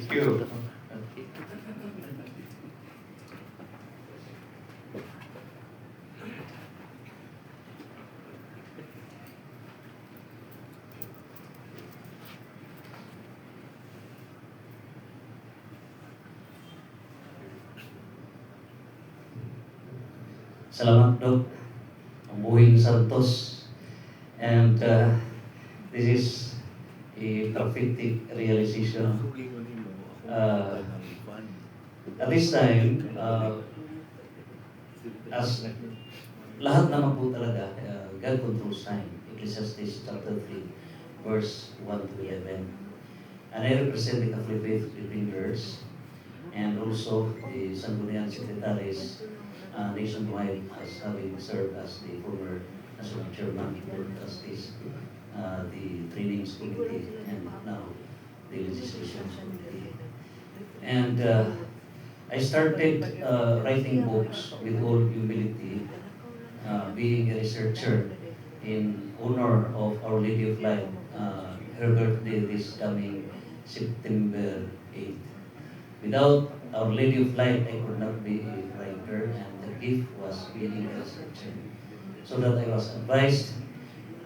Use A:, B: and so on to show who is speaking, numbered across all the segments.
A: Thank you.
B: Salamat, Dok. Buhing Santos. And this is a prophetic realization. Uh, at this time, as lahat naman po talaga, God controls time. Ecclesiastes chapter 3, verse 1 to 11. And I represent the Catholic Faith Believers and also the Sangguniang Secretaries nationwide as having served as the former national chairman of the trustees, the trainings committee, and now the legislation committee. And I started writing books with all humility, being a researcher in honor of Our Lady of Light, her birthday this coming September 8th. Without Our Lady of Light, I could not be a writer, and the gift was being a researcher. So that I was advised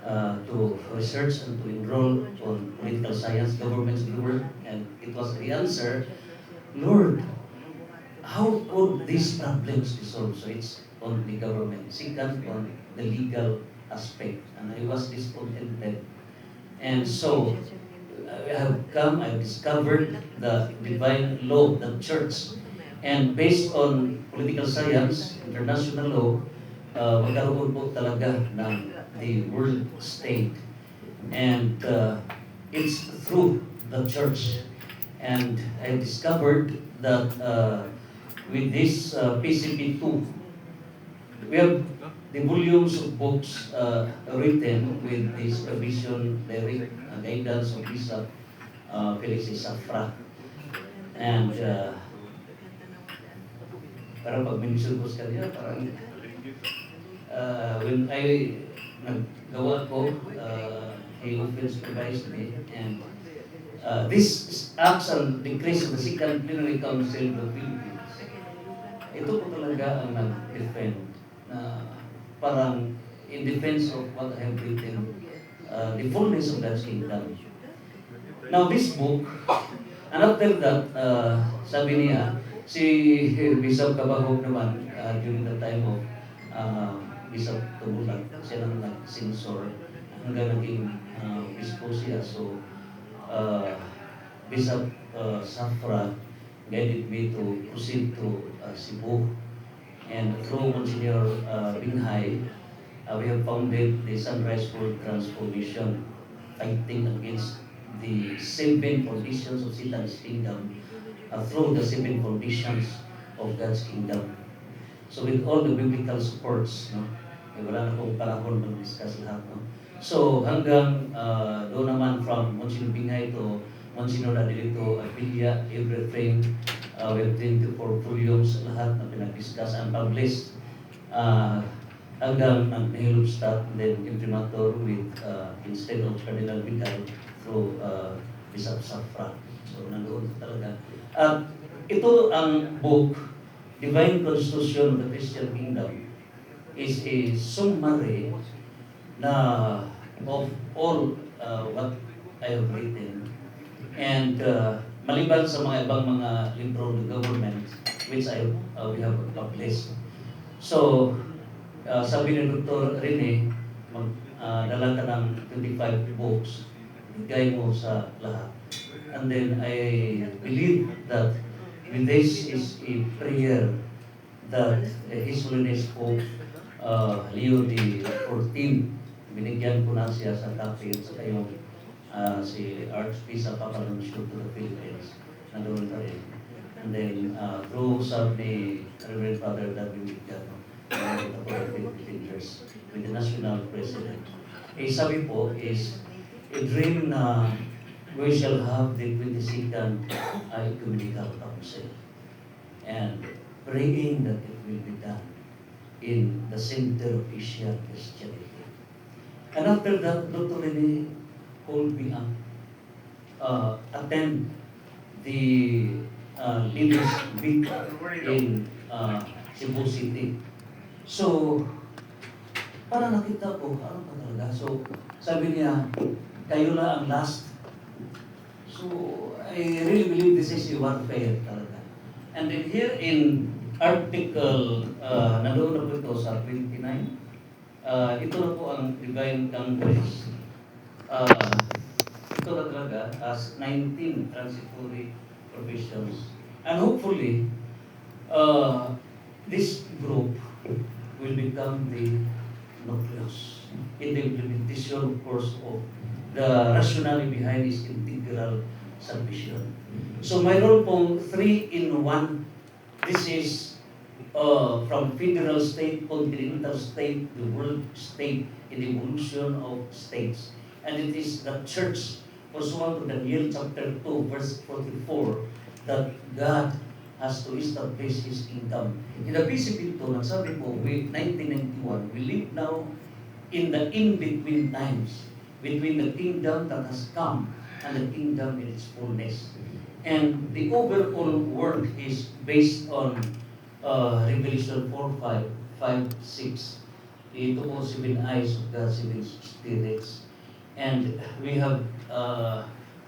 B: to research and to enroll on political science, government's work, and it was the answer, Lord, how could these problems be solved? So it's on the government. Second, on the legal aspect. And I was discontented. And so, I've discovered the divine law, the church. And based on political science, international law, magkaroon po talaga ng the world state. And it's through the church. And I discovered that with this PCP2, we have the volumes of books written with the supervision, direct guidance of Bishop Felix Safra. And parang pag-mention ko sa kanya, parang when I naggawa ko, he often supervised me, and this acts on decrease of the Second Plenary Council of the Philippines. Ito po talaga ang nag-defend na parang in defense of what I have written, the fullness of God's kingdom. Now this book, and after that, sabi niya, si Bishop Cabahog naman, during the time of Bishop Tumulat, siya lang nag-censor hanggang naging bispo siya. So, Bishop Safra guided me to proceed to Cebu. And through Monsignor Binghay, we have founded the Sunrise World Transformation, fighting against the 7 conditions of Satan's kingdom through the 7 conditions of God's kingdom. So with all the biblical supports, no, wala na pong panahon mag-discuss lahat. No? So hanggang doon naman from Monsignor Binghay to Monsignor Adelito Apilia, everything, we have 24 volumes, lahat na pinag-discuss and published. Hanggang nag-Nihilubstadt, then imprimatur with, instead of Cardinal Vical, through Bishop Safra. So nandoon talaga. At ito ang book, Divine Constitution of the Christian Kingdom, is a summary na of all what I have written. And maliban sa mga ibang mga libro ng government, which we have published. So, sabi ni Dr. Rene, dala ka ng 25 books, bigay mo sa lahat. And then I believe that with this is a prayer that His Holiness Pope Leo XIV, binigyan ko na siya sa copy at saka yung si Archbishop Papalansyo to the Philippines, nandoon na rin. And then through sa ni Reverend Father W. Vicano, with the national president. Sabi po is a dream na we shall have the 22nd Ecumenical Council, and praying that it will be done in the center of Asian Christianity. And after that, Dr. Rene called me up, attend the leaders meet in Cebu City. So, para nakita ko, ano pa talaga? So, sabi niya, kayo na ang last. So, I really believe this is a warfare talaga. And then here in Article, nandoon na po ito sa 29, ito na po ang Divine Congress. Ito na talaga as 19 transitory provisions. And hopefully, this group will become the nucleus in the implementation, of course, of the rationale behind is integral submission. So mayroon pong 3-in-1. This is from federal state, continental state, the world state, in the evolution of states. And it is the church, pursuant to Daniel chapter 2, verse 44, that God has to establish His kingdom. In the PCP ito, nagsabi po, with 1991, we live now in the in-between times, between the kingdom that has come and the kingdom in its fullness. And the overall work is based on Revelation 4:5, 5:6. Ito po 7 eyes of the 7 spirits. And we have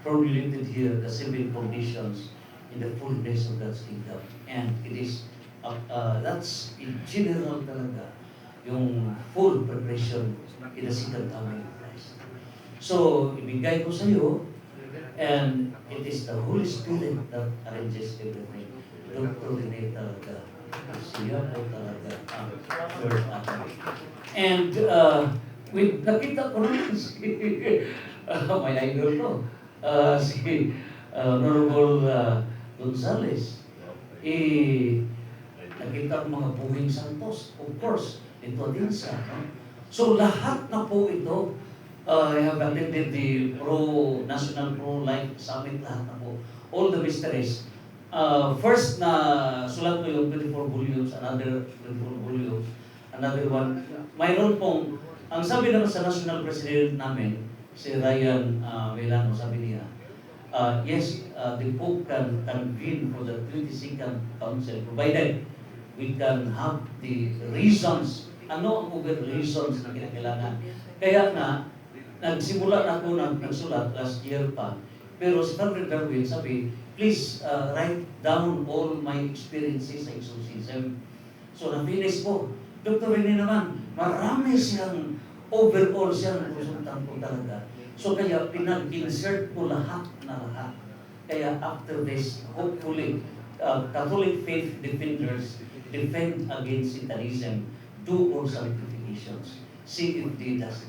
B: formulated here the 7 conditions in the fullness of God's kingdom. And it is, that's in general talaga, yung full preparation in the second coming of Christ. So, ibigay ko sa iyo, and it is the Holy Spirit that arranges everything. Dr. Rene talaga. Siya po talaga ang third atom. And nakita ko naman si my idol ko, si Honorable Gonzales. Nakita ang mga buhing santos. Of course, ito din siya. No? So lahat na po ito, I have attended the National Pro-Life Summit, lahat na po. All the mysteries. First na sulat ko yung 24 volumes, another 24 volumes, another one. Mayroon pong, ang sabi naman sa National President namin, si Ryan Melano, sabi niya, yes, the Pope can convene for the 22nd Council, provided we can have the reasons. Ano ang over reasons na kinakailangan? Kaya nga, nagsimula na ako nagsulat last year pa. Pero si Father Darwin sabi, please write down all my experiences sa exorcism. So na-finish ko. Dr. Rene naman, marami siyang overall siyang resultan ko talaga. So kaya pinag-insert ko lahat na lahat. Kaya after this, hopefully, Catholic faith defenders defend against Satanism, do all sanctifications, see if they does.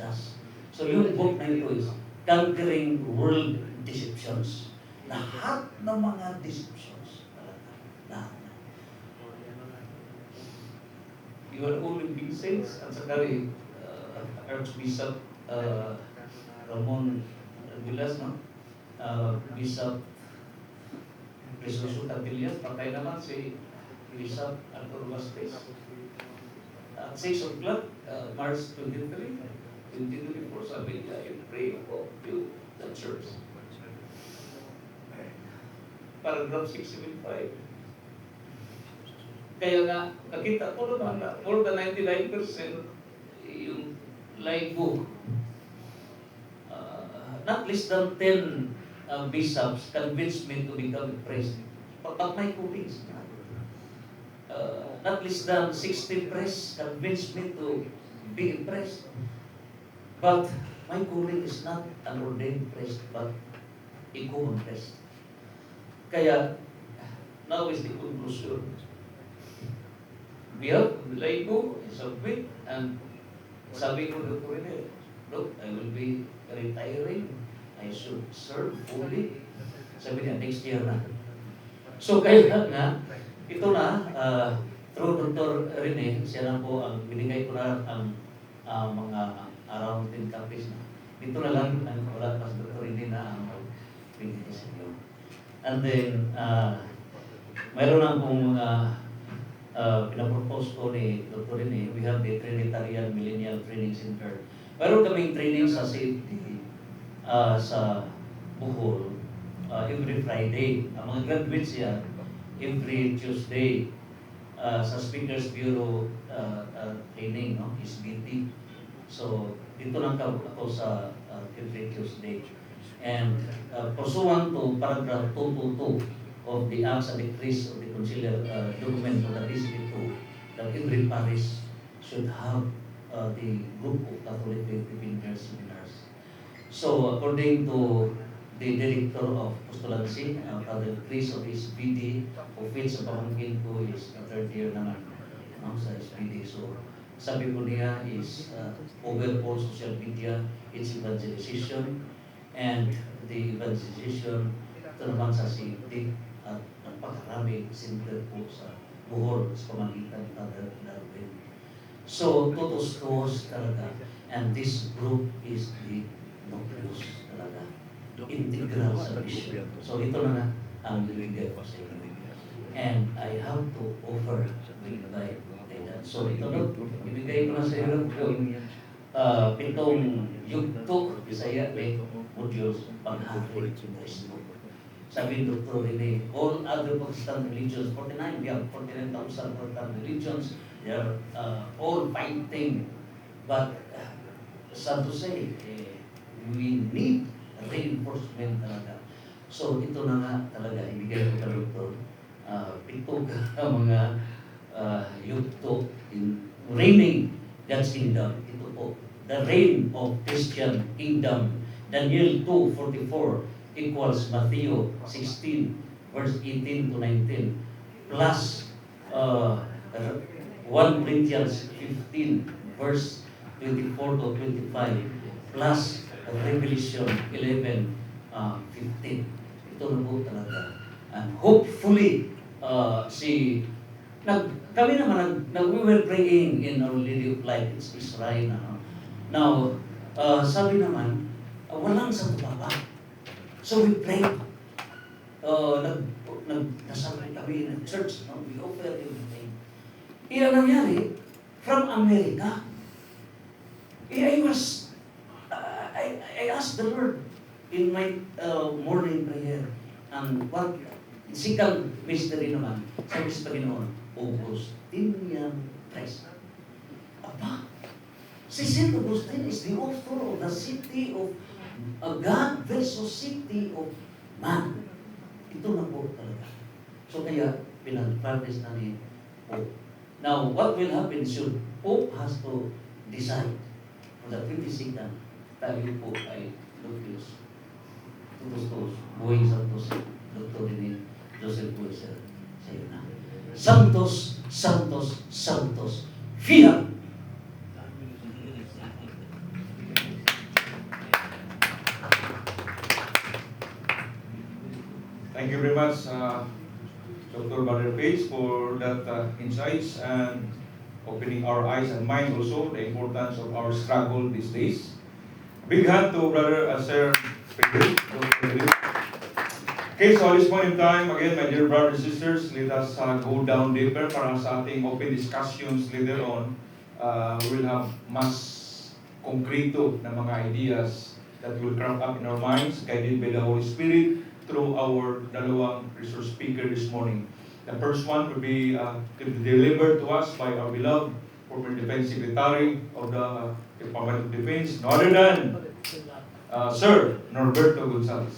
B: So yung book na ito is Conquering World Deceptions. Lahat ng mga deceptions. Lahat. You are all in big saints. At saka Archbishop Ramon Aguilas, no? Bishop Crisosto Catillas, patay naman si Bishop Arthur Vasquez. At 6 o'clock, March 23, 2024, sabi niya, I pray for you, the church. Paragraph 675. Kaya nga, nakita ko naman na more than 99% yung laigo. Not less than 10 bishops convinced me to become a priest. But my colleagues, not less than 60 priests convinced me to be a priest. But my colleague is not an ordained priest, but a common priest. Kaya, now is the conclusion. We have laigo, submit, and sabi ko Dr. Rene, look, I will be retiring. I should serve fully. Sabi niya, next year na. So kaya nga, ito na, through Dr. Rene, siya na po ang binigay ko na ang mga around 10 copies na. Dito na lang, wala pa sa Dr. Rene na ang binigay sa inyo. And then, mayroon na akong pinapropose ko ni Dr. Rene. We have the Trinitarian Millennial Training Center. Mayroon kaming training sa safety sa Bohol. every Friday. Ang mga graduates yan, every Tuesday sa Speakers Bureau training, no? SBT. So, dito lang ako sa every Tuesday. And pursuant to paragraph 222 of the Acts and Decrees of the Conciliar document of the DCP2, that every parish should have the group of Catholic faith defenders seminars. So, according to the Director of Postulancy, Father Chris of SPD, of which ang pamangkin ko is third year naman, no, sa SPD. So, sabi ko niya is overall social media, its evangelization, and the evangelization, ito naman sa CFD, at pagkarami center po sa Bohol, sa pamagitan ni Father Darwin. So, totos talaga, and this group is the nucleus talaga, integral sa mission. So, ito na nga ang bibigay ko sa inyo. And I have to offer with my guidance. So, ito na, ibigay ko na sa inyo yung pitong yugto, Bisaya, modules, paghahari, Kristo. Sabi ng Dr. Rene, all other Protestant religions, 49, we have 49,000 Protestant religions, they are all fighting. But, sad to say, we need reinforcement talaga. So, ito na nga talaga, ibigay ko ka, Dr. Pitong mga yugto in reigning God's kingdom. Ito po, the reign of Christian kingdom. Daniel 2:44 equals Matthew 16 verse 18 to 19 plus 1 Corinthians 15 verse 24 to 25 plus Revelation 11:15. Ito na po talaga. And hopefully, kami naman, we were praying in Our Lady of Light, it's Israel na. Now, sabi naman, walang sa baba. So we prayed. Nagdasal kami ng church, no? We offer everything. Iyan nangyari, from America. I asked the Lord in my morning prayer, and what second mystery naman, sabi sa Panginoon, Augustinian Press. Aba, si St. Augustine is the author of the City of God versus City of Man. Ito na po talaga. So kaya, pinag-practice na ni Pope. Now, what will happen should Pope has to decide on the 22nd, tayo po ay Lucius Tutos, Buhay Santos, Dr. Rene Joseph Bueser, sa'yo na. Santos, Santos, Santos, Fiat!
A: Thank you very much, Dr. Brother Page, for that insights and opening our eyes and mind also the importance of our struggle these days. Big hand to Brother Sir Pedro. Okay, so at this point in time, again, my dear brothers and sisters, let us go down deeper para sa ating open discussions later on. We will have mas konkreto na mga ideas that will crop up in our minds, guided by the Holy Spirit through our dalawang resource speaker this morning. The first one will be delivered to us by our beloved former Defense Secretary of the Department of Defense, no other than Sir Norberto Gonzales.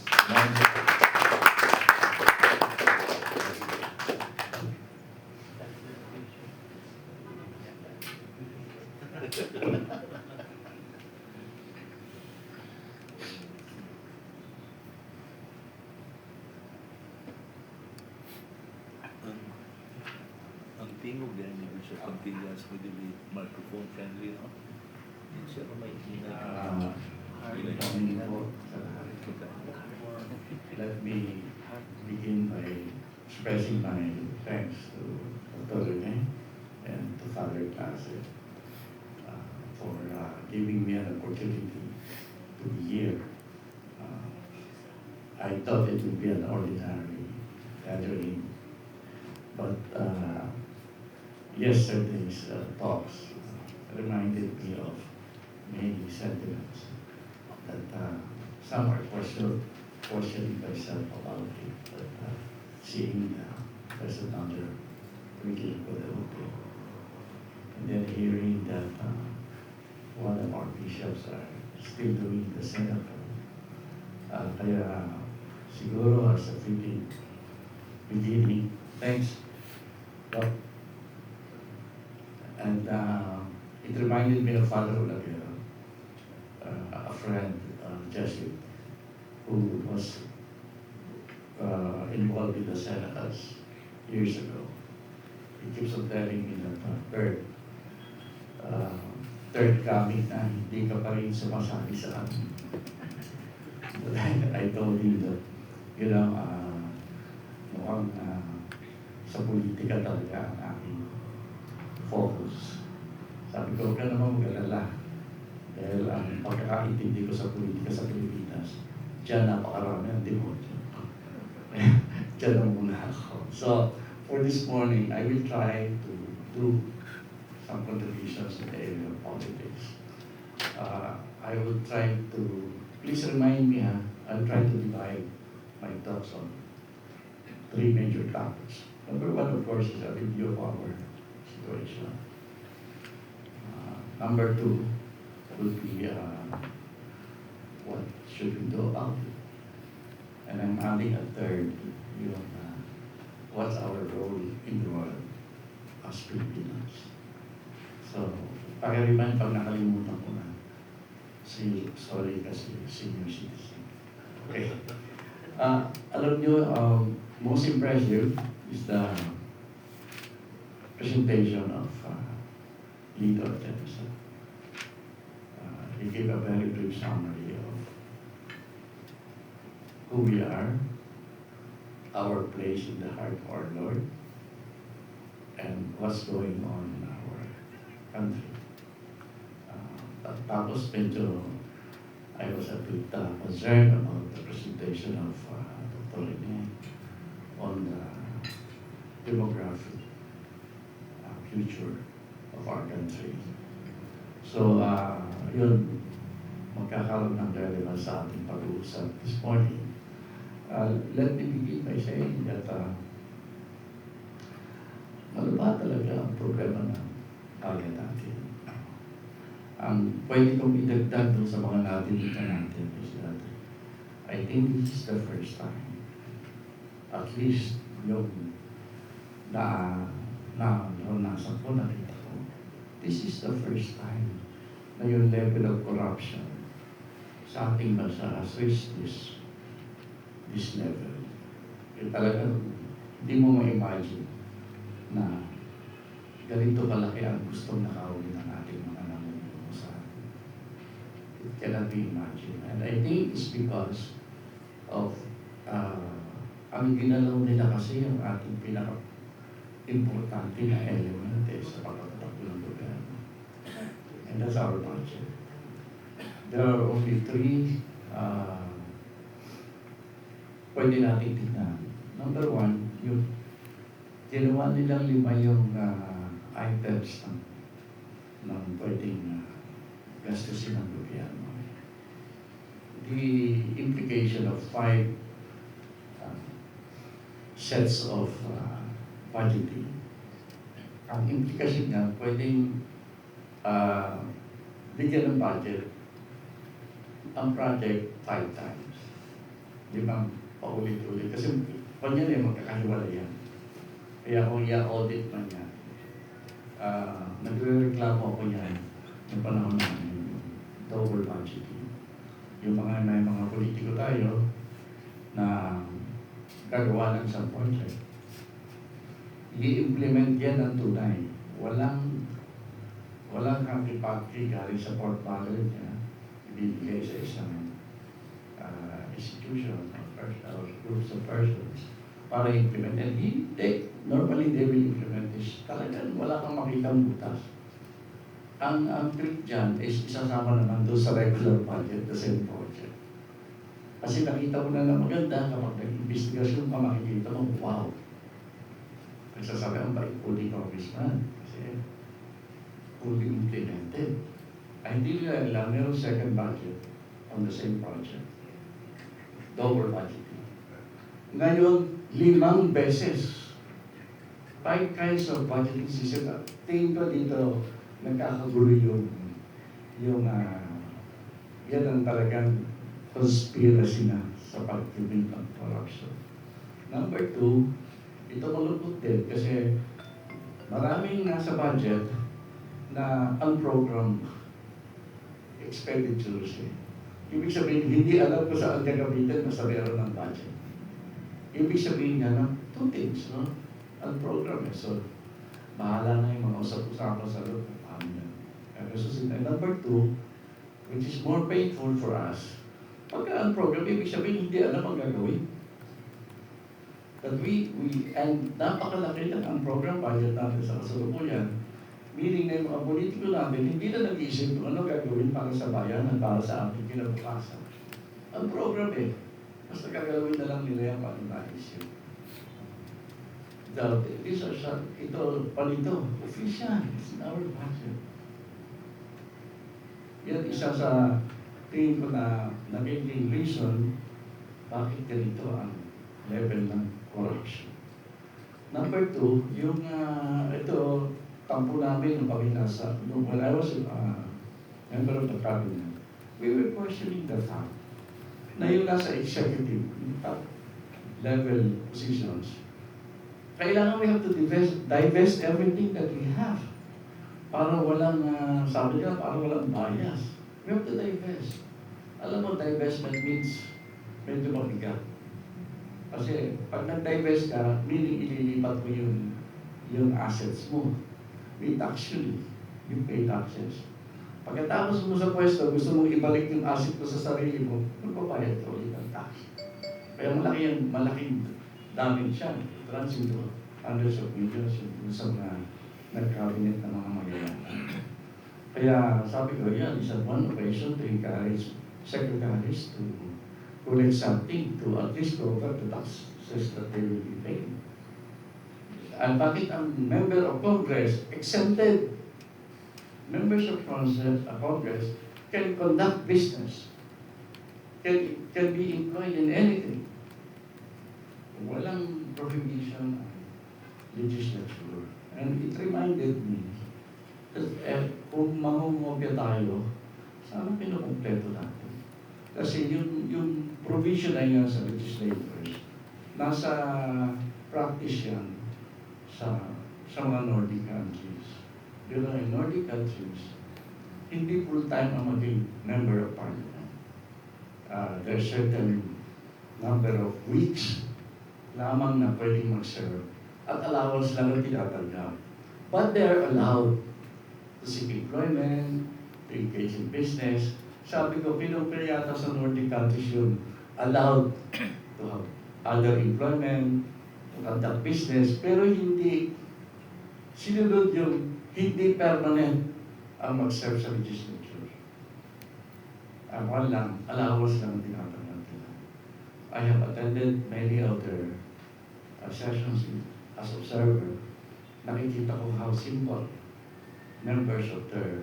C: Ang tingog yan, hindi siya continuous with the microphone friendly, no? Hindi siya may
D: Let me begin by expressing my thanks to Dr. Rene and to Father Clase for giving me an opportunity to be here. I thought it would be an ordinary gathering, but yesterday's talks reminded me of many sentiments that some are pursued questioning myself about it, but seeing there's another wrinkle for the okay. And then hearing that one of our bishops are still doing the senator. Kaya siguro as a fitting beginning, thanks, Doc. And it reminded me of Father Olagero, a friend, Jesuit, who was involved in the Senators years ago. He keeps on telling me that third coming na hindi ka pa rin sumasabi sa amin. But I told him that, you know, mukhang sa politika talaga ang aking focus. Sabi ko, huwag ka naman mag-alala. Dahil ang pagkakaintindi ko sa politika sa Pilipinas, diyan napakarami ang demonyo. Diyan ang muna ako. So, for this morning, I will try to do some contributions in the area of politics. I will try to, please remind me, I'll try to divide my thoughts on three major topics. Number one, of course, is a review of our situation. Number two would be what should we do about it? And I'm adding a third, you know, what's our role in the world as Filipinos? So, pag-remind pag nakalimutan ko na, sorry kasi senior citizen. Okay. Alam nyo, most impressive is the presentation of Leader Jefferson. He gave a very brief summary of who we are, our place in the heart of our Lord, and what's going on in our country. Tapos medyo I was a bit concerned about the presentation of Dr. Rene on the demographic future of our country. So, yun, magkakaroon ng relevance sa ating pag-uusap this morning. Let me begin by saying that malaba talaga ang problema ng bayan natin. Ang pwede kong idagdag doon sa mga natin is that I think this is the first time, at least yung naranasan ko, nakita ko, this is the first time na yung level of corruption sa ating bansa has reached this level. Yung talagang hindi mo ma-imagine na ganito kalaki ang gustong nakawin ng ating mga namumuno sa atin. It cannot be imagined. And I think it's because of ang ginalaw nila kasi yung ating pinaka-importante na element sa pagkakatakbo ng gobyerno. And that's our budget. There are only three pwede natin tignan. Number one, yung ginawa nilang 5 yung items ng pwedeng gastusin ng gobyerno. The implication of 5 sets of budgeting. Ang implikasyon niya, pwedeng bigyan ng budget ang project 5 times. 5 paulit-ulit. Kasi pag yan magkakahiwalay yan. Kaya kung i-audit man yan, nagre-reklamo ako yan ng panahon namin yung double budgeting. Yung may mga politiko tayo na gagawa ng isang project. I-implement yan ng tunay. Walang kaki-paki galing sa port barrel niya. Ibibigay sa isang institution or groups of persons para implement. And normally they will implement this. Talagang wala kang makitang butas. Ang trick dyan is isasama naman doon sa regular budget, the same project. Kasi nakita mo na maganda kapag nag-investigasyon ka, makikita mo, wow. Nagsasabi ang bait fully congressman kasi fully implemented. Ay hindi nila alam, mayroong second budget on the same project. double budgeting. Ngayon, 5 beses. 5 kinds of budgeting system. Tingin ko dito, nagkakagulo yan ang talagang conspiracy na sa pag-prevent ng corruption. Number 2, ito malungkot din kasi maraming nasa budget na unprogrammed expenditures. Ibig sabihin, hindi alam ko saan gagamitin basta meron ng budget. Ibig sabihin nga ng 2 things, no? Unprogrammed. So, bahala na yung mga usap-usapan sa loob. Paano yan? And number 2, which is more painful for us, pagka unprogrammed, ibig sabihin, hindi alam ang gagawin. But and napakalaki ng unprogrammed budget natin sa kasalukuyan. Meaning na yung mga politiko natin, hindi na nag-iisip kung ano gagawin para sa bayan at para sa ating kinabukasan. Ang program basta gagawin na lang nila yung paano naisip. Ito, palito, official, it's in our budget. Yan isa sa tingin ko na nagiging reason bakit ganito ang level ng corruption. Number 2, yung ito, kampo namin nung kami when I was member of the cabinet, we were questioning the fact na yung nasa executive, top level positions, kailangan we have to divest everything that we have para walang, sabi nila, para walang bias. We have to divest. Alam mo, divestment means medyo mabigat. Kasi pag nag-divest ka, meaning ililipat mo yung assets mo. With actually, you pay taxes. Pagkatapos mo sa pwesto, gusto mong ibalik yung asset mo sa sarili mo, magbabayad ka ulit ng tax. Kaya malaking damage siya. Runs into hundreds of millions yung sa mga nag-cabinet na mga mayayaman. Kaya sabi ko, yan is one occasion to encourage secretaries to collect something to at least cover the taxes that they will be paying. And bakit ang member of Congress exempted? Members of Congress can conduct business, can be employed in anything. Walang prohibition ang legislature. And it reminded me that kung mangungopya tayo, sana pinukompleto natin. Kasi yung provision na yan sa legislators, nasa practice yan sa mga Nordic countries. You know, in Nordic countries, hindi full-time ang maging member of parliament. There's certain number of weeks lamang na pwedeng mag-serve at allowance lang ang tinatanggap. But they're allowed to seek employment, to engage in business. Sabi ko, pinupili yata sa Nordic countries yun, allowed to have other employment, to conduct business, pero hindi sinunod yung hindi permanent ang mag-serve sa legislature. Lang, allowance lang ang tinatanggap nila. I have attended many other sessions as observer. Nakikita ko how simple members of their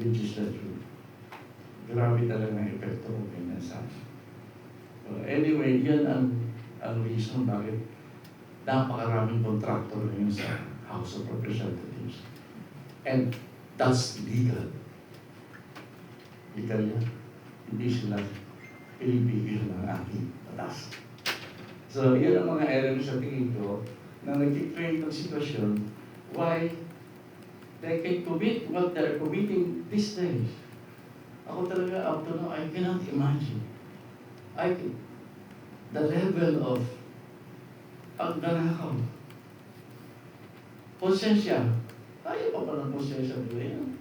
D: legislature. Grabe talaga ang epekto ko kay Nasan. So anyway, yan ang reason bakit napakaraming contractor ngayon sa House of Representatives. And that's legal. Legal yan. Hindi sila pinipigil ng aking batas. So, yan ang mga elements sa tingin ko na nag-create ng sitwasyon why they can commit what they're committing these days. Ako talaga, up to now, I cannot imagine. The level of pagnanakaw. Konsensya. Kaya pa ba ng konsensya nila yan?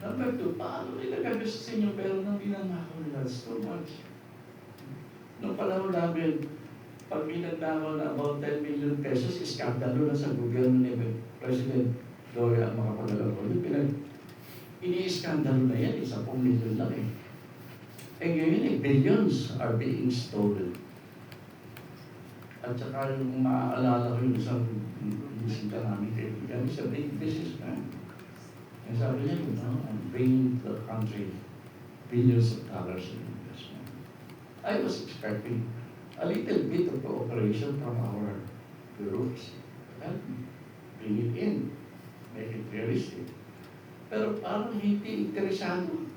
D: Number 2, paano nila gagastusin yung pera ng binanakaw nila? It's too much. Noong panahon namin, pag binanakaw na about 10 million pesos, iskandalo na sa gobyerno ni President Gloria ang mga paglalaro. Ini-iskandalo na yan, 10 million lang eh. Eh ngayon billions are being stolen. At saka yung maaalala ko yung isang bisita namin kaibigan, he's a big businessman. And sabi niya, I'm bringing to the country billions of dollars in investment. I was expecting a little bit of cooperation from our bureaucracy. Help me, bring it in, make it realistic. Pero parang hindi interesado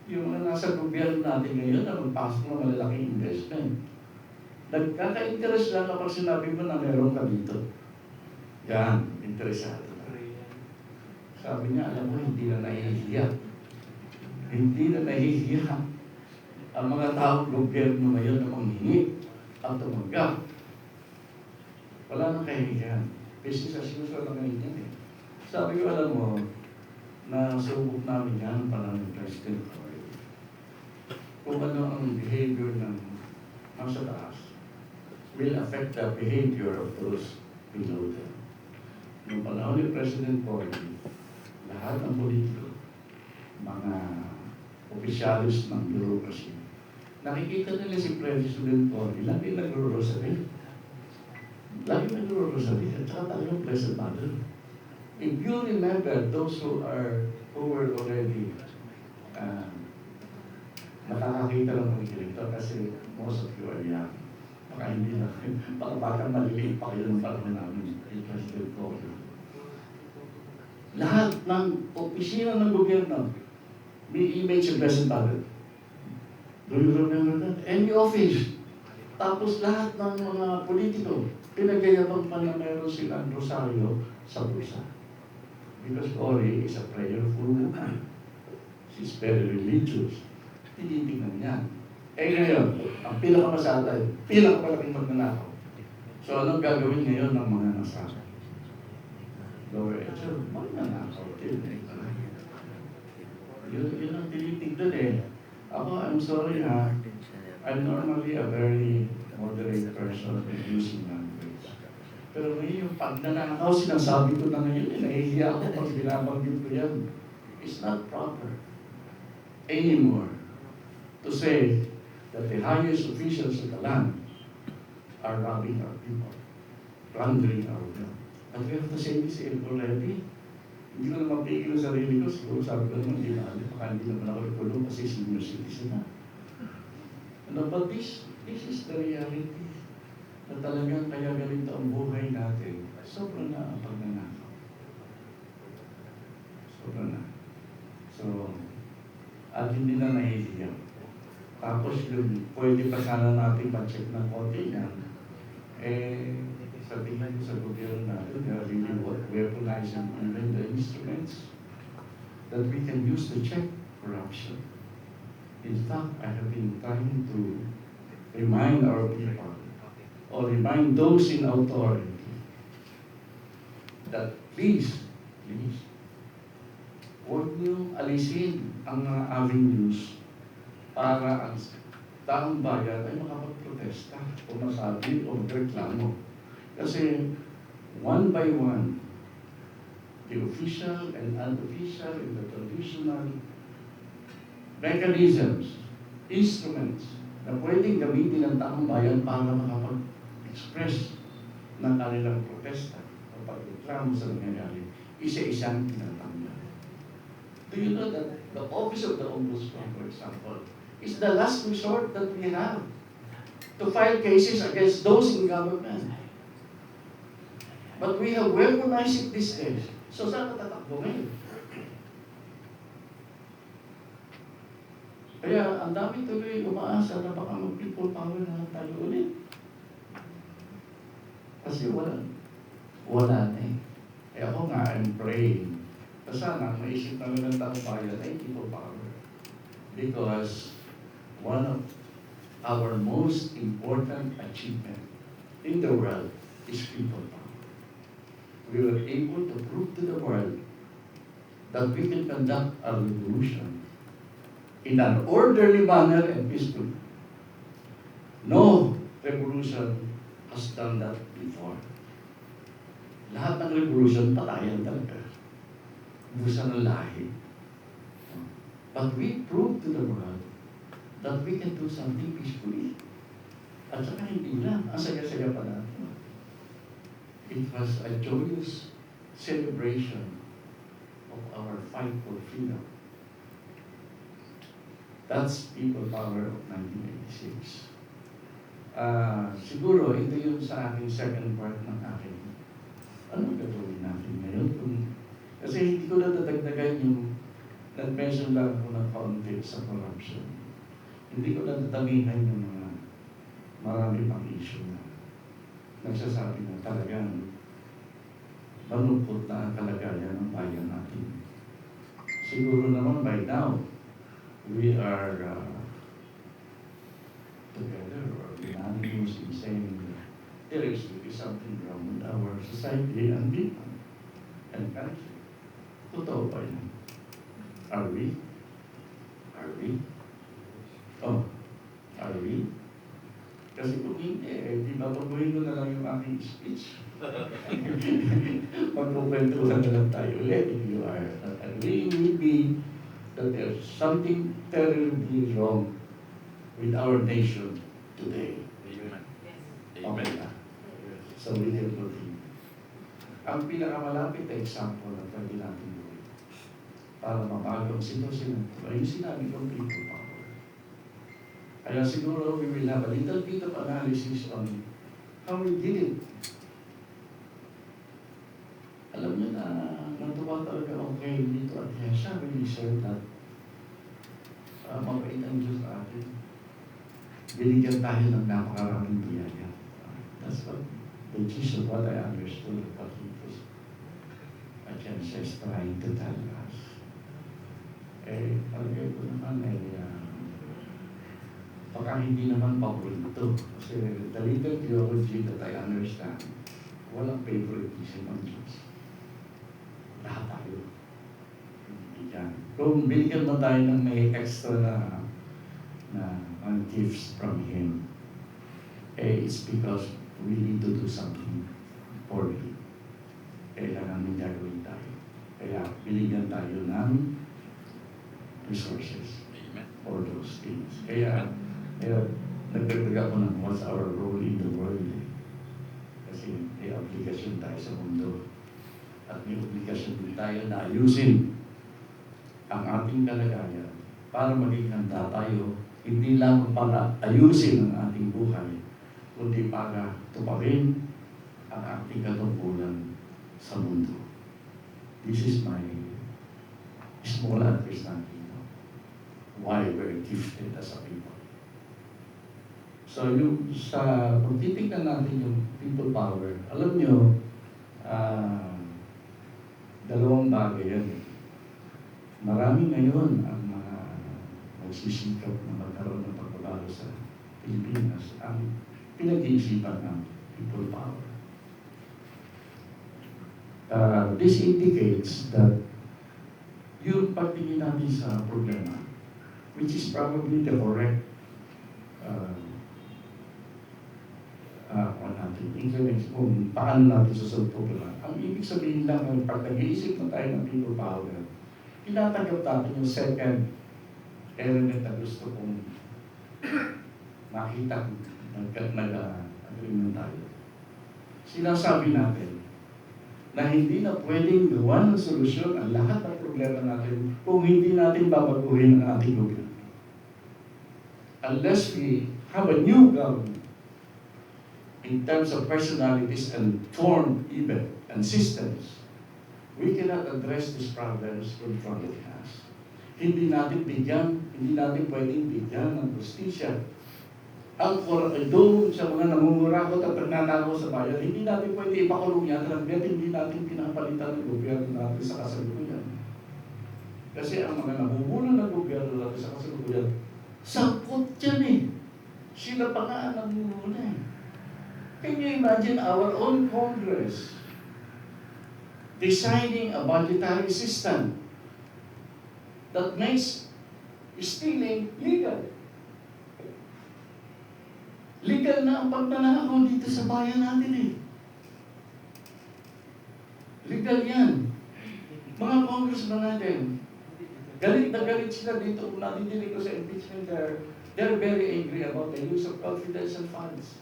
D: yung mga nasa gobyerno natin ngayon na magpasok ng malalaking investment. Nagkaka-interest lang kapag sinabi mo na meron ka dito. Yan, interesado na. Sabi niya, alam mo, hindi na nahihiya. Hindi na nahihiya ang mga taong gobyerno ngayon na manghingi at tumanggap. Wala nang kahihiyan. Business as usual na ngayon yan eh. Sabi ko, alam mo, nasubok namin yan para ng President Roy. Kung ano ang behavior ng nasa taas will affect the behavior of those below them. Noong panahon ni President Roy, lahat ng politiko, mga opisyalis ng bureaucracy, nakikita nila si President Roy, lagi nagro-rosary. Lagi nagro-rosary at saka talagang Blessed Mother. If you remember those who were already nakakakita ng pagkikita kasi most of you are young. Baka hindi na, baka maliliit pa kayo ng panahon namin kay President Roy. Lahat ng opisina ng gobyerno may image of Blessed Mother. Do you remember that? Any office. Tapos lahat ng mga politiko, pinagayabang pa na meron silang rosaryo sa bulsa. Because Cory is a prayerful woman. She's very religious. Tinitingnan niya. Eh ngayon, ang pinakamasala, pinakamalaking magnanakaw. So anong gagawin ngayon ng mga nasa lower echelon? Magnanakaw din. Yun ang tinitignan eh. Ako, I'm sorry ha. I'm normally a very moderate person in using language. Pero ngayon yung pagnanakaw, sinasabi ko na ngayon, nahihiya ako pag binabanggit ko yan. It's not proper anymore to say that the highest officials of the land are robbing our people, plundering our wealth. And we have to say this already. Hindi ko na mapigil ang sarili ko. Siguro sabi ko naman, hindi na alam. Baka hindi naman ako ikulong kasi senior citizen na. But this is the reality. Na talagang kaya ganito ang buhay natin. Sobrang na ang pagnanakaw. Sobrang na. So, at hindi na nahihiya. Tapos yung pwede pa sana natin ma-check ng konti yan. Eh, sabihin ko sa gobyerno natin, they are really weaponizing even the instruments that we can use to check corruption. In fact, I have been trying to remind our people, or remind those in authority, that please, huwag niyong alisin ang mga avenues para ang taong bayan ay makapag-protesta o masabi o magreklamo. Kasi one by one, the official and unofficial in the traditional mechanisms, instruments na pwedeng gamitin ng taong bayan para makapag-express ng kanilang protesta o pagreklamo sa nangyayari, isa-isang tinatanggal. Do you know that the office of the Ombudsman, for example, is the last resort that we have to file cases against those in government? But we have weaponized it these days. So saan natatakbo ngayon? Kaya ang dami tuloy umaasa na baka mag-people power na tayo ulit. Kasi wala na eh. Kaya ako nga, I'm praying. Sana maisip namin ng taong bayan ay people power. Because one of our most important achievement in the world is people power. We were able to prove to the world that we can conduct a revolution in an orderly manner and peacefully. No revolution has done that before. Lahat ng revolution, patayan talaga. Busan ng lahi. But we proved to the world that we can do something peacefully. At saka hindi lang, ang saya-saya pa natin. It was a joyous celebration of our fight for freedom. That's people power of 1986. Siguro, ito yung sa aking second part ng akin. Anong gagawin natin ngayon? Kasi hindi ko na dadagdagan yung nag-mention lang ako ng kaunti sa corruption. Hindi ko na tatamihan yung mga marami pang issue na nagsasabi na talagang malungkot na ang kalagayan ng bayan natin. Siguro naman by now, we are together or unanimous in saying that there is really something wrong with our society and people and country. Totoo ba yan? Are we? Are we? Oh, are we? Kasi kung hindi, di babaguhin ko na lang yung aking speech. Magkukwentuhan na lang tayo ulit if you are. And we will be that there's something terribly wrong with our nation today.
C: Amen.
D: Okay na. So we will continue. Ang pinakamalapit na example na pwede natin gawin para mabago ang sitwasyon ay yung sinabi kong people power. Kaya siguro we will have a little bit of analysis on how we did it. Alam niyo na natuwa talaga ako kayo dito at siya when he said that mabait ang Diyos sa atin. Binigyan tayo ng napakaraming biyaya. That's what the gist of what I understood of what he was is trying to tell us. Alagay ko naman baka hindi naman paborito. Kasi the little theology that I understand, walang favoritism ang Diyos. Lahat tayo. Yan. Kung binigyan mo tayo ng may extra na gifts from Him, it's because we need to do something for Him. Kailangan may gagawin tayo. Kaya binigyan tayo ng resources for those things. Kaya nagdagdag ako ng what's our role in the world. Kasi may obligasyon tayo sa mundo. At may obligasyon din tayo na ayusin ang ating kalagayan para maging handa tayo, hindi lang para ayusin ang ating buhay, kundi para tuparin ang ating katungkulan sa mundo. This is my small understanding of why we're gifted as a people. So yung kung titignan natin yung people power, alam nyo, dalawang bagay yan. Marami ngayon ang mga magsisikap na magkaroon ng pagbabago sa Pilipinas ang pinag-iisipan ng people power. This indicates that yung pagtingin natin sa problema, which is probably the correct increments kung paano natin susunod problema. Ang ibig sabihin lang ng pag nag-iisip na tayo ng people power, tinatanggap natin yung second element na gusto kong makita kung nag-agreement tayo. Sinasabi natin na hindi na pwedeng gawa ng solusyon ang lahat ng problema natin kung hindi natin babaguhin ang ating gobyerno. Unless we have a new government in terms of personalities and form even and systems, we cannot address these problems confronting us. Hindi natin pwedeng bigyan ng justisya ang doon sa mga nangungurakot at nagnanakaw sa bayan, hindi natin pwede ipakulong yan hanggang hindi natin pinapalitan ng gobyerno natin sa kasalukuyan. Kasi ang mga nabubulan ng gobyerno natin sa kasalukuyan, sangkot yan eh. Sila pa nga ang namumuna eh. Can you imagine our own Congress designing a budgetary system that makes stealing legal? Legal na ang pagnanakaw dito sa bayan natin eh. Legal yan. Mga congressman natin, galit na galit sila dito. Kung nadidinig ko sa impeachment, they're very angry about the use of confidential funds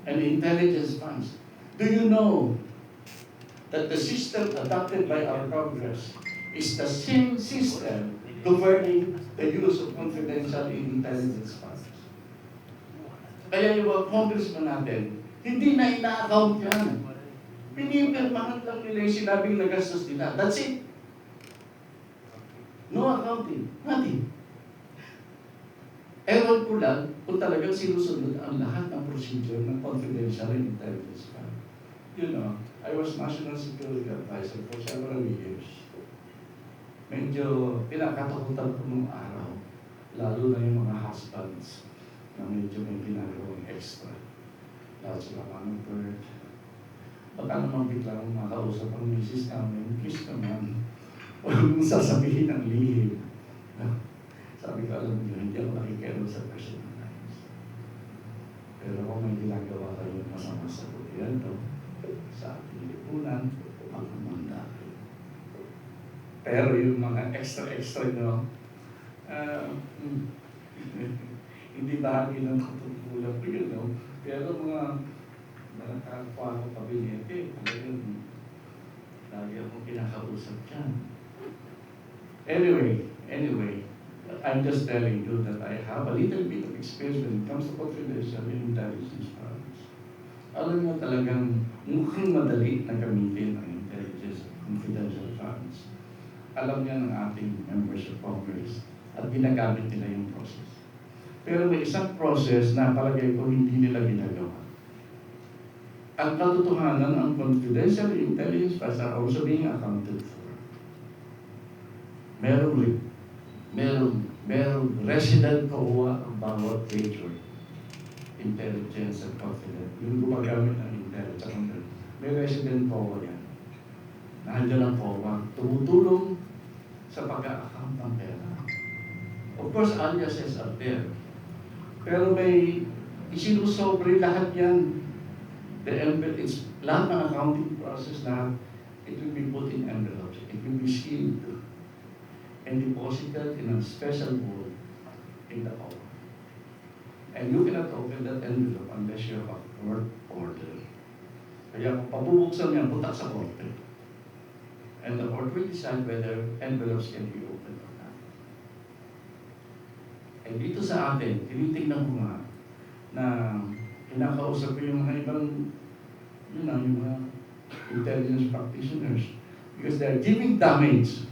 D: and intelligence funds. Do you know that the system adopted by our Congress is the same system governing the use of confidential and intelligence funds? Kaya yung mga congressman natin, hindi na ina-account yan. Pinipirmahan lang nila yung sinabing nagastos nila. That's it. No accounting. Nothing. Ewan ko lang kung talagang sinusunod ang lahat ng procedure ng confidential and intelligence fund. You know, I was National Security Advisor for several years. Medyo pinakatakutan ko nung araw, lalo na yung mga husbands na medyo may ginagawang extra. Lahat sila Mama Bird. Baka naman biglang makausap ang misis namin, kiss naman. Huwag mong sasabihin ang lihim. Sabi ko, alam niyo, hindi ako nakikialam sa personal lives. Pero kung may ginagawa kayo masama sa gobyerno, sa ating lipunan, magmamanda kayo. Pero yung mga extra nyo, hindi bahagi ng kutungkulang ko yun, no? Pero mga nakakapwa ko kabinete, talagang lagi akong kinakausap dyan. Anyway, I'm just telling you that I have a little bit of experience when it comes to confidential and intelligence funds. Alam mo talagang mukhang madali na gamitin ang intelligence confidential funds. Alam niya ng ating members of Congress at ginagamit nila yung process. Pero may isang process na palagay ko hindi nila ginagawa. Ang katotohanan, ang confidential intelligence funds are also being accounted for. Merong resident COA ang bawat major intelligence and confidence. Yung gumagamit ng intelligence. May resident COA yan. Nandiyan ang COA. Tumutulong sa pag-a-account ng pera. Of course, aliases are there. Pero may isinusobre lahat yan. It's lahat ng accounting process lahat. It will be put in envelopes. It will be sealed and deposited in a special vault in the COA. And you cannot open that envelope unless you have a court order. Kaya kung pabubuksan yan, butak sa korte. And the court will decide whether envelopes can be opened or not. And dito sa atin, tinitingnan ko nga na kinakausap ko yung mga ibang, yung mga intelligence practitioners. Because they're giving damage.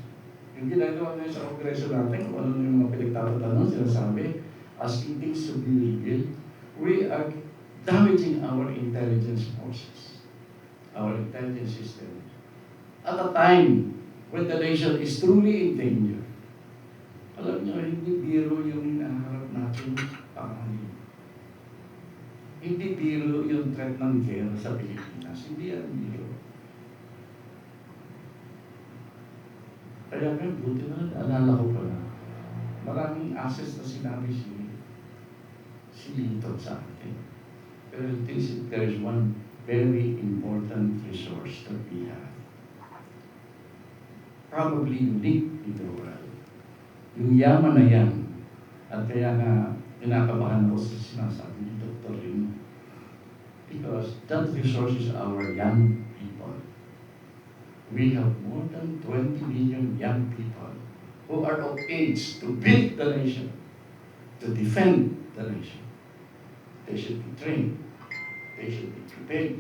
D: Yung ginagawa nyo sa kongreso natin, kung ano yung mga pinagtatanong, sinasabi, asking things to be legal, we are damaging our intelligence forces, our intelligence system, at a time when the nation is truly in danger. Alam nyo, hindi biro yung hinaharap natin pangalan. Hindi biro yung threat ng gera sa Pilipinas. Hindi yan biro. Kaya nga, buti na, naalala ko pala, maraming assets na sinabi si Lito sa atin. Pero there is one very important resource that we have. Probably unique in the world. Yung yaman na yan, at kaya nga, kinakabahan ako sa sinasabi ni Dr. Lim. Because that resource is our young people. We have more than 20 million young people who are of age to build the nation, to defend the nation. They should be trained. They should be prepared.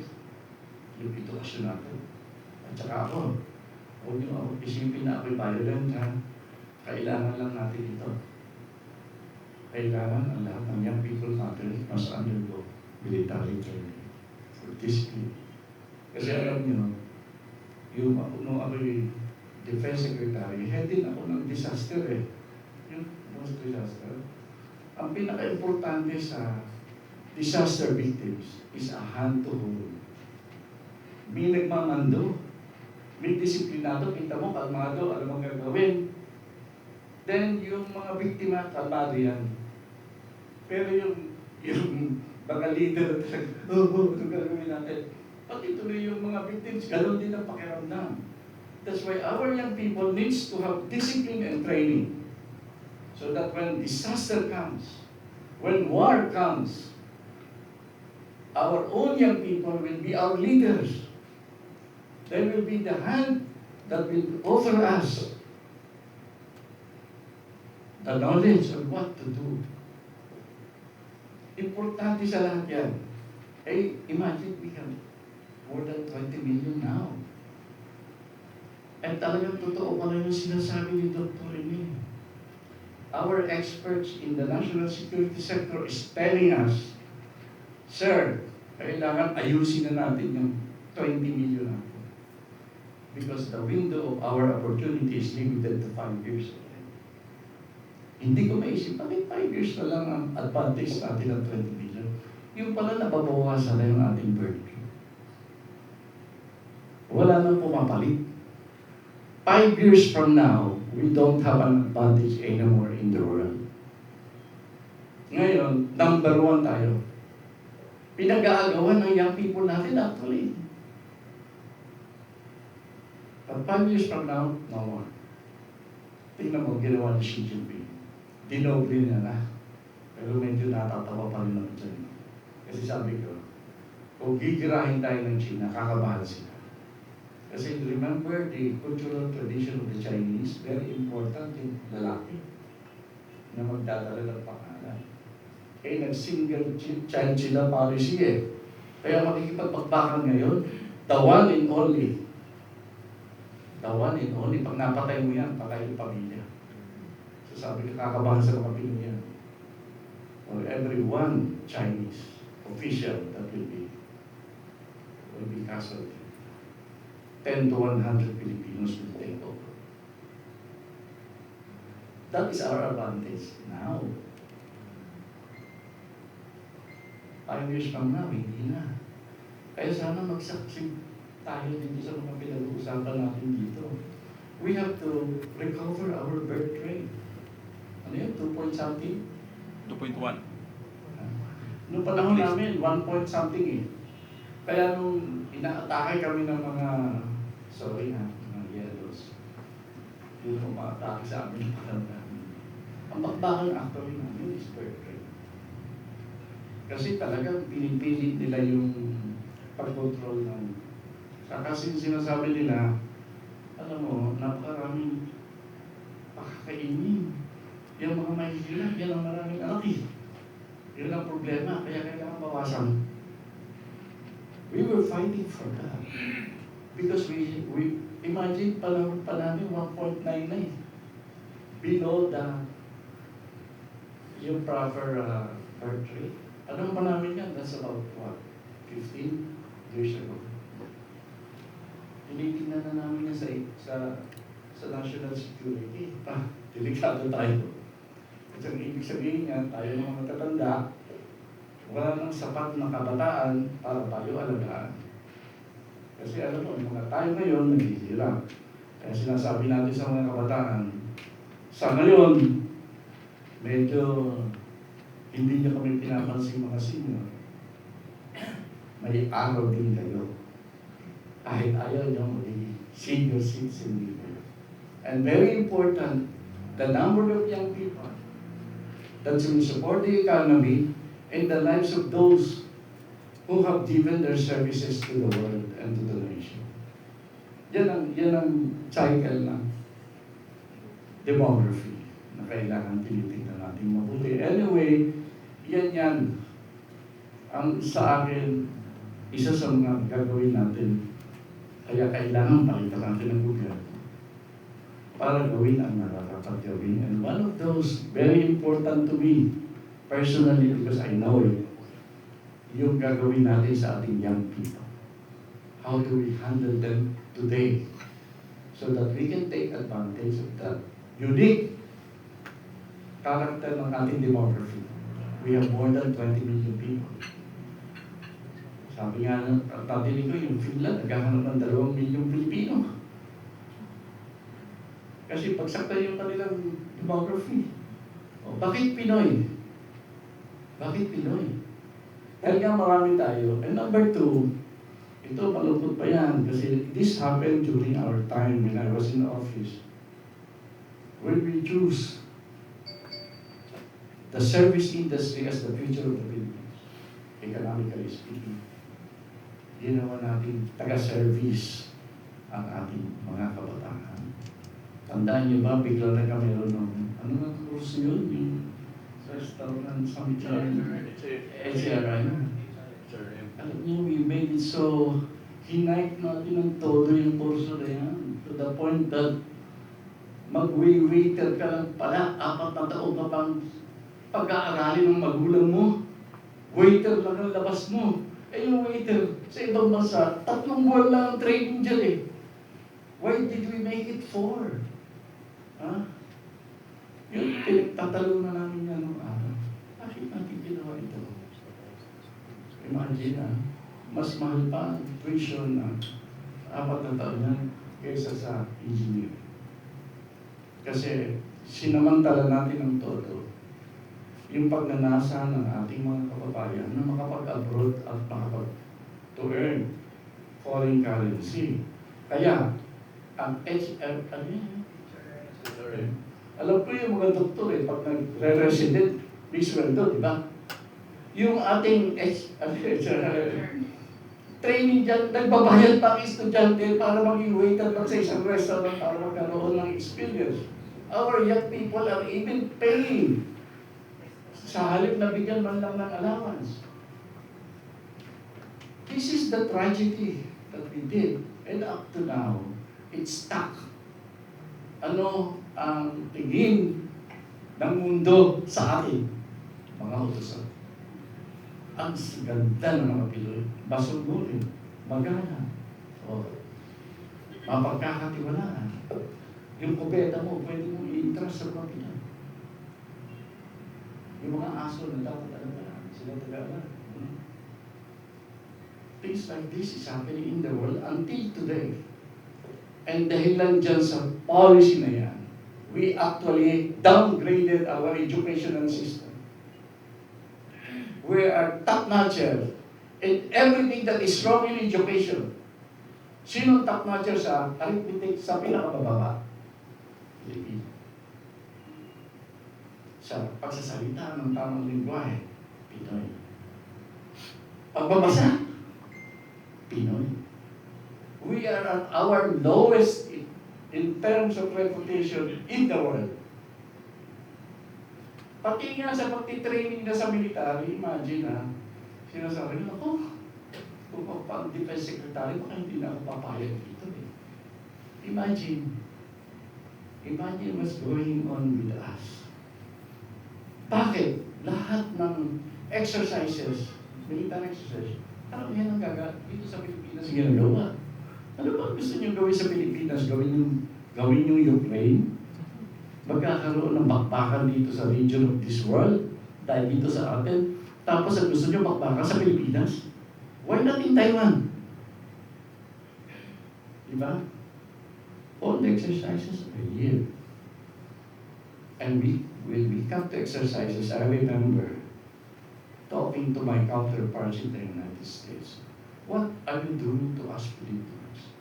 D: Yung edukasyon natin. At saka ako, huwag niyo ako isipin na ako'y violent, ha? Kailangan lang natin ito. Kailangan ang lahat ng young people natin must undergo military training for discipline. Kasi alam niyo, yung nung ako'y Defense Secretary, head din ako ng disaster eh. Yung most disaster. Ang pinaka-importante sa disaster victims is a hand to hold. May nagmamando, may disiplinado, kita mo, kalmado, alam mo gagawin. Then, yung mga biktima, kalmado yan. Pero yung mga leader, ito gagawin natin. Pati tuloy yung mga victims, ganoon din ang pakiramdam. That's why our young people needs to have discipline and training. So that when disaster comes, when war comes, our own young people will be our leaders. They will be the hand that will offer us the knowledge of what to do. Importante sa lahat yan. Eh, imagine we have more than 20 million now. At talagang totoo pala yung sinasabi ni Dr. Rene. Our experts in the national security sector is telling us, sir, kailangan ayusin na natin yung 20 million natin. Because the window of our opportunity is limited to 5 years. Hindi ko maisip, bakit 5 years na lang ang advantage natin ng 20 million? Yung pala nababawasan na yung ating birth rate. Wala nang pumapalit. 5 years from now, we don't have an advantage anymore in the world. Ngayon, number 1 tayo. Pinag-aagawan ng young people natin actually. But 5 years from now, no more. Tingnan mo, ginawa ni Xi Jinping. Dinoble niya na. Pero medyo natatawa pa rin ako dyan. Kasi sabi ko, kung gigirahin tayo ng China, kakabahan sila. Kasi remember the cultural tradition of the Chinese, very important yung lalaki na magdadala ng pangalan. Eh, nag-single child sila policy eh. Kaya makikipagpagbakan ngayon, the one and only. The one and only. Pag napatay mo yan, patay yung pamilya. So sabi ko, kakabahan sa mga Pinoy yan. For every one Chinese official that will be casualty. 10 to 100 Filipinos will take over. That is our advantage now. 5 years from now, hindi na. Kaya sana magsaksi tayo dito sa mga pinag-uusapan natin dito. We have to recover our birth rate. Ano yun? 2 point something?
E: 2.1.
D: Noong panahon namin, 1 point something eh. Kaya nung inaatake kami ng mga, sorry ha, mga yellows, yung umatake sa amin, ang bakbakan actually namin is birth rate. Kasi talagang pinipilit nila yung pag-control ng... Kasi sinasabi nila, alam mo, napakaraming pakakainin. Yung mga mahihirap, yan ang maraming anak eh. Yun ang problema, kaya kailangan bawasan. We were fighting for that. Because we imagine panahon pa namin 1.99. Below the yung proper birth rate. Anong pa namin yan? That's about what? 15 years ago. Tinitingnan na namin yan sa national security. Delikado tayo. At ang ibig sabihin niya, tayo mga matatanda, wala nang sapat na kabataan para tayo alagaan. Kasi alam mo, mga tayo ngayon naghihirap. Kaya sinasabi natin sa mga kabataan, sa ngayon, medyo hindi niyo kami pinapansin mga senior. May araw din kayo. Kahit ayaw niyo maging senior citizen din kayo. And very important, the number of young people that will support the economy and the lives of those who have given their services to the world and to the nation. Yan ang cycle ng demography na kailangan tinitingnan natin mabuti. Anyway, yan. Ang sa akin, isa sa mga gagawin natin, kaya kailangan palitan natin ang gobyerno para gawin ang nararapat gawin. And one of those, very important to me, personally, because I know it, yung gagawin natin sa ating young people. How do we handle them today so that we can take advantage of that unique character ng ating demography. We have more than 20 million people. Sabi nga, tatinig ko yung Finland, naghahanap ng 2 milyong Pilipino. Kasi pagsakta yung kanilang demography. O, bakit Pinoy? Bakit Pinoy? Dahil nga marami tayo. And number 2, ito malungkot pa yan kasi this happened during our time when I was in office. When we choose the service industry as the future of the Philippines, economically speaking, ginawa natin taga-service ang ating mga kabataan. Tandaan niyo ba, bigla na kami ron ng, ano nga course yun? Yung restaurant, something, HRI. Alam niyo, we made it so, hinight natin ng todo yung kurso na yan. To the point that, mag-waiter ka lang pala, 4 na taon ka pang pag-aaralin ng magulang mo. Waiter lang ang labas mo. Eh yung waiter, sa ibang bansa, 3 buwan lang ang training dyan eh. Why did we make it 4? Ha? Yung pinagtatalo na namin yan nung araw. Bakit natin ginawa ito? Imagine mas mahal pa ang tuition na 4 na taon yan kaysa sa engineering. Kasi sinamantala natin ang todo yung pagnanasa ng ating mga kababayan na makapag-abroad at to earn foreign currency. Kaya, ang alam ko yung mga doktor pag nagre-resident, may sweldo, di ba? Yung ating training dyan, nagbabayad pa ang estudyante para maging waiter lang sa isang restaurant para magkaroon ng experience. Our young people are even paying sa halip na bigyan man lang ng allowance. This is the tragedy that we did. And up to now, it's stuck. Ano ang tingin ng mundo sa atin? Mga utosan. Ang ganda ng mga Pinoy. Basunurin. Magana. O, mapagkakatiwalaan. Yung kubeta mo, pwede mong i-interest sa mga Pinoy. Yung mga aso na dapat alam, sila taga-alam. Things like this is happening in the world until today. And dahil lang dyan sa policy na yan, we actually downgraded our educational system. We are top-notcher in everything that is wrong in education. Sino top-notcher sa arithmetic sa pinakabababa? Pilipino. Sa pagsasalita ng tamang lingwahe, Pinoy. Pagbabasa, Pinoy. We are at our lowest in terms of reputation in the world. Pati nga sa pagtitraining na sa military, imagine sinasabi nila, kung ako pa ang defense secretary, baka hindi na ako papayag dito eh. Imagine what's going on with us. Bakit? Lahat ng exercises, military exercises, karamihan ang dito sa Pilipinas ginagawa. Ano ba gusto niyo gawin sa Pilipinas? Gawin yung Ukraine? Magkakaroon ng bakbakan dito sa region of this world dahil dito sa atin. Tapos ang gusto niyo bakbakan sa Pilipinas? Why not in Taiwan? Diba? All the exercises are here. And when we come to exercises, I remember talking to my counterparts in the United States. What are you doing to us Filipinos?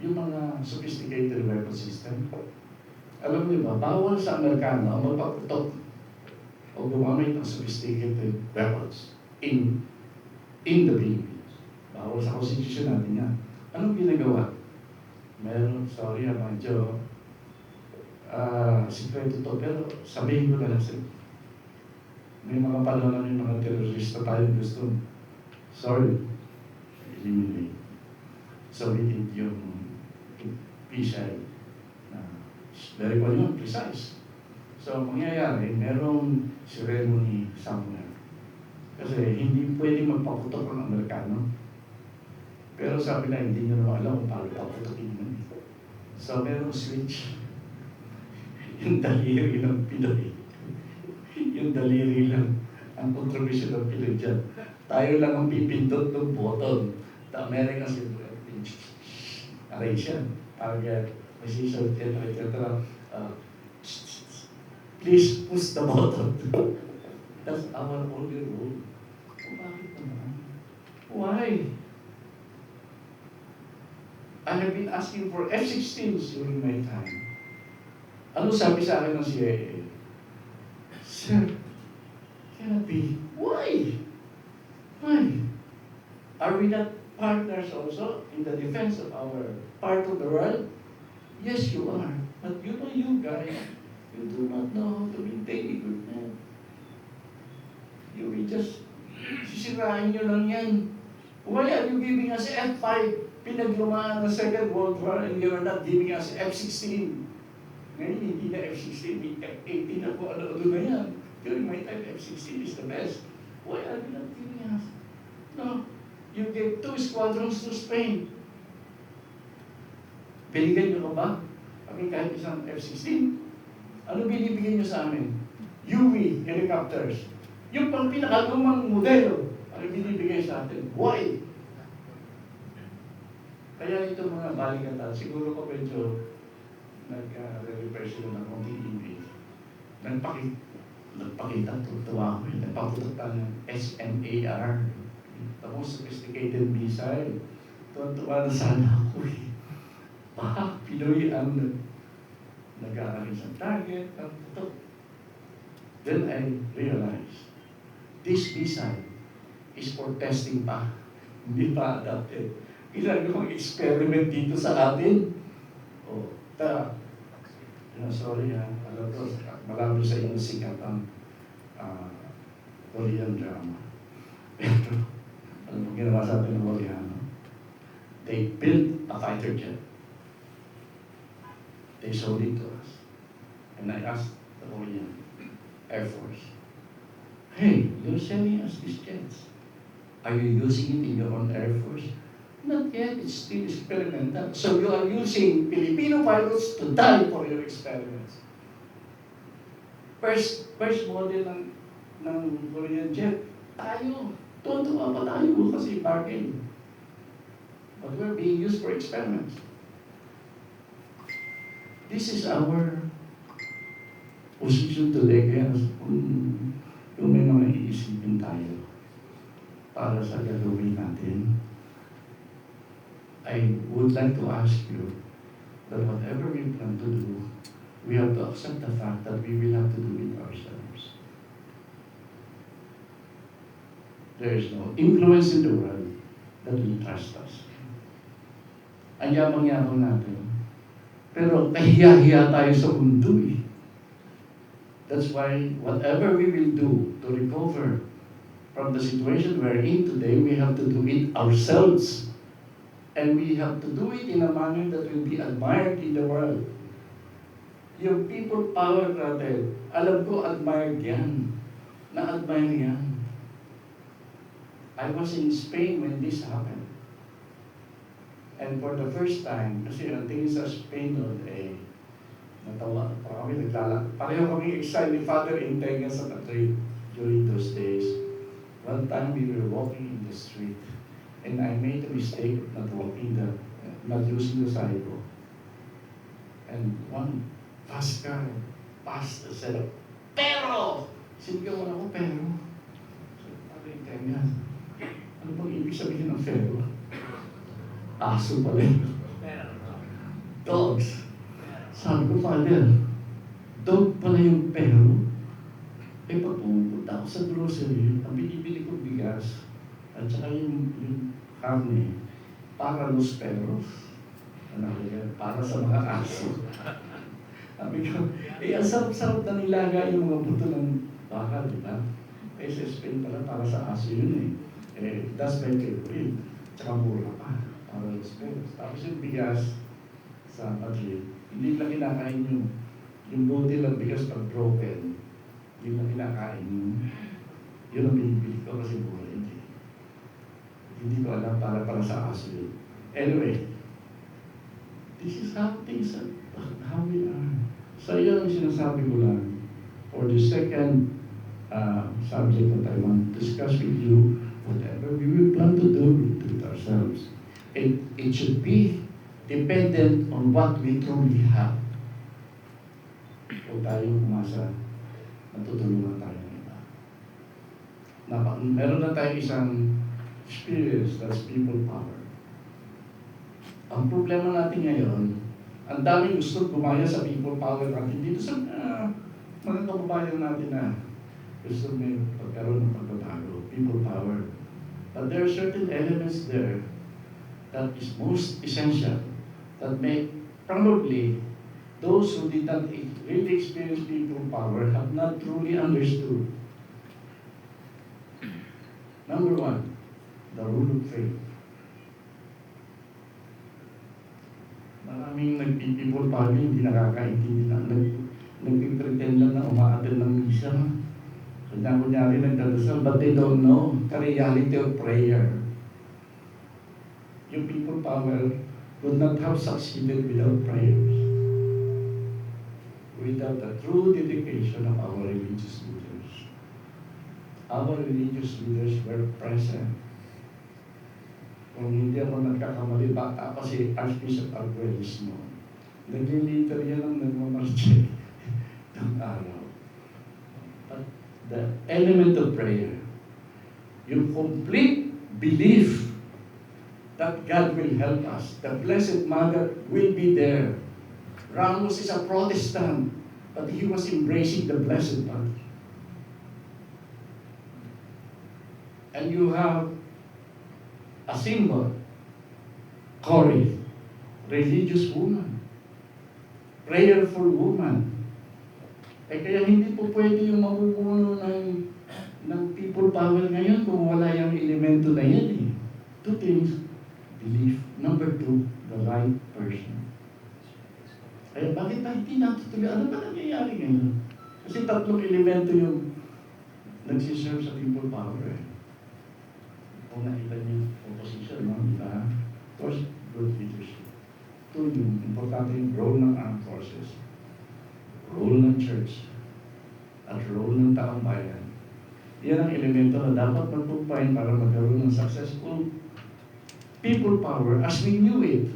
D: Yung mga sophisticated weapon system, alam niyo ba, bawal sa Amerikano ang magpaputok o gumamit ng sophisticated weapons in the Philippines. Bawal sa constitution natin yan. Anong ginagawa? Meron, sorry medyo sikreto to, pero sabihin ko na lang sa'yo. May mga panahon na may mga terorista tayo gusto, sorry, eliminate. So we did yung PCI na very well yun, precise. So mangyayari, merong ceremony somewhere. Kasi hindi pwede magpaputok ng Amerikano. Pero sabi na, hindi nyo naman alam kung paano paputokin yun. So merong switch. Yung daliri ng Pinoy. Yung daliri lang ang contribution ng Pinoy dyan. Tayo lang ang pipindot ng button. The Americans will arrange yan. Pag may sisal, etc. Please push the button. That's our only rule. Bakit naman? Why? I have been asking for F-16s during my time. Ano sabi sa akin ng CIA? Sir, cannot be. Why? Why? Are we not partners also in the defense of our part of the world? Yes, you are. But you know, you guys, You do not know how to maintain equipment. You will just, sisirain nyo lang yan. Why are you giving us F5? Pinaglumaan ng Second World War and you're not giving us F-16. Ngayon, hindi na F-16, may F-18 na po, ano na yan. During my time, F-16 is the best. Why are you not giving us? No, you gave 2 squadrons to Spain. Binigyan nyo ka ba? Kami kahit isang F-16. Ano binibigyan nyo sa amin? UV helicopters. Yung pang pinakalumang modelo, ano binibigay sa atin? Why? Kaya ito mga balikatan, siguro ko medyo nag-repair sila ng konting image. Nagpakita, tuwa ako yun. Nagpaputok pa ng SMAR. The most sophisticated missile. Tuwa na sana ako eh. Baka Pinoy ang nag-aalis ng target. Then I realized, this missile is for testing pa. Hindi pa adapted. Ginagawang experiment dito sa atin. Oh, sorry ha, alam ko, marami sa inyo sikat ang Korean drama. Pero, alam mo ginawa sa atin ng Koreano? They built a fighter jet. They sold it to us. And I asked the Korean Air Force, hey, you're selling us these jets. Are you using it in your own Air Force? Not yet, it's still experimental. So you are using Filipino pilots to die for your experiments. First model ng Korean jet, tayo. Tuwa pa tayo kasi bargain. But we're being used for experiments. This is our position today. Kaya kung may mga iisipin tayo para sa gagawin natin, I would like to ask you that whatever we plan to do, we have to accept the fact that we will have to do it ourselves. There is no influence in the world that will trust us. Ang yabang-yabang natin. Pero kahiya-hiya tayo sa mundo eh. That's why whatever we will do to recover from the situation we're in today, we have to do it ourselves. And we have to do it in a manner that will be admired in the world. Yung people power natin, alam ko admired yan. Na-admire yan. I was in Spain when this happened. And for the first time, kasi ang tingin sa Spain noon, natawa pa kami, pareho kami excited ni Father Integra sa Madrid during those days. One time we were walking in the street, and I made a mistake of not using the sidewalk. And one fast car passed and said, "Pero!" Sinigawan ako, pero. So, Father Integra, ano bang ibig sabihin ng pero? Aso pala yun. Dogs. Sabi ko, Father, dog pala yung pero. Pag pumunta ako sa grocery, ang binibili ko bigas, at saka yung karne, para los perros. Ano yan? Para sa mga aso. Sabi ko, ang sarap-sarap na nilaga yung mga buto ng baka, di ba? Sa Spain pala, para sa aso yun eh. That's my favorite. Tsaka mura pa. Para los perros. Tapos yung bigas sa Madrid, hindi lang kinakain yung bote lang bigas pag broken. Hindi lang kinakain yun ang binibili ko kasi mura hindi. Hindi ko alam para sa aso yun. Anyway, this is how things are, how we are. So yun ang sinasabi ko lang. For the second subject that I want to discuss with you, whatever we will plan to do it ourselves. It should be dependent on what we truly have. Huwag tayo umasa, natutulungan tayo ng iba. Meron na tayo isang experience, that's people power. Ang problema natin ngayon, ang daming gusto gumaya sa people power natin dito sa mga kababayan natin na gusto may pagkaroon ng pagbabago, people power. But there are certain elements there that is most essential, that may probably those who did not really experience people power have not truly understood. Number one, the rule of faith. Maraming nag-people power hindi nakakaintindi na nag-pretend lang na umaattend ng misa. Kunyari nagdadasal, but they don't know the reality of prayer. Yung people power would not have succeeded without prayers, without the true dedication of our religious leaders. Our religious leaders were present. Kung hindi ako nagkakamali, bata pa si Archbishop Arguelles noon. Naging leader yan ang nagmamarche ng araw. But the element of prayer, yung complete belief that God will help us. The Blessed Mother will be there. Ramos is a Protestant, but he was embracing the Blessed Mother. And you have a symbol, Corinth, religious woman, prayerful woman. Kaya hindi po pwede yung mamumuno ng people power ngayon kung wala yung elemento na yan eh. Two things, belief. Number two, the right person. Kaya bakit tayo hindi natutuloy? Ano ba nangyayari ngayon? Kasi tatlong elemento yung nagsiserve sa people power eh. Kung nakita niyo yung opposition, no? Diba? First, good leadership. Two, yung importante yung role ng armed forces, role ng church, at role ng taong bayan. Yan ang elemento na dapat magtupain para magkaroon ng successful people power as we knew it.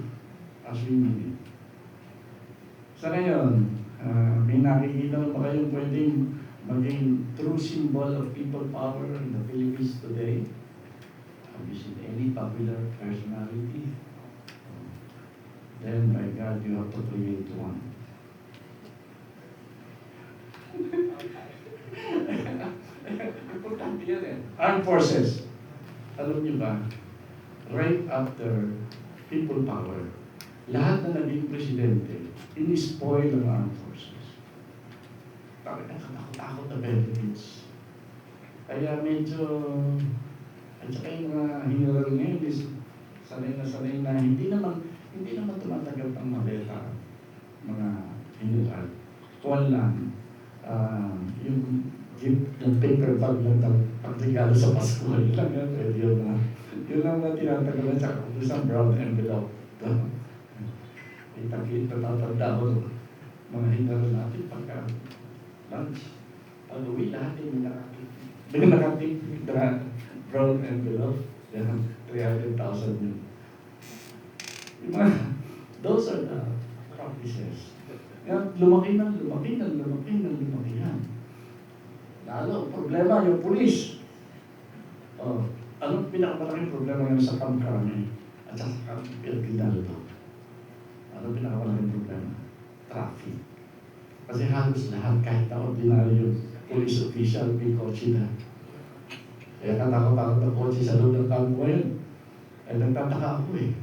D: As we knew it. Sa ngayon, may nakikita na ba kayong pwedeng maging true symbol of people power in the Philippines today? Have you seen any popular personality? Then, by God, you have to create one. Importante yan eh. Armed forces. Alam niyo ba, right after people power, lahat na naging presidente, in-spoil ng armed forces. Bakit nakatakot na benefits? Kaya medyo, at saka yung mga general ngayon is sanay na hindi naman tumatanggap ang maleta mga general. Kuwan lang, yung gift ng paper bag lang ng pagregalo sa Pasko. Yun lang yan, pwede yun na. Yun lang na tinatagalan sa isang brown envelope. Natatanda ko mga general natin pagka lunch. Pag-uwi lahat yung nakatip brown envelope, yan, 300,000 yun. Those are the practices. Yan, lumaki yan. Lalo, problema yung pulis. Anong pinakamalaking problema ngayon sa Camp Crame at sa Camp Aguinaldo? Anong pinakamalaking problema? Traffic. Kasi halos lahat, kahit na ordinaryo police official, may kotse na. Kaya katakot na kotse sa loob ng kampo ngayon. Ay nagtataka ako eh.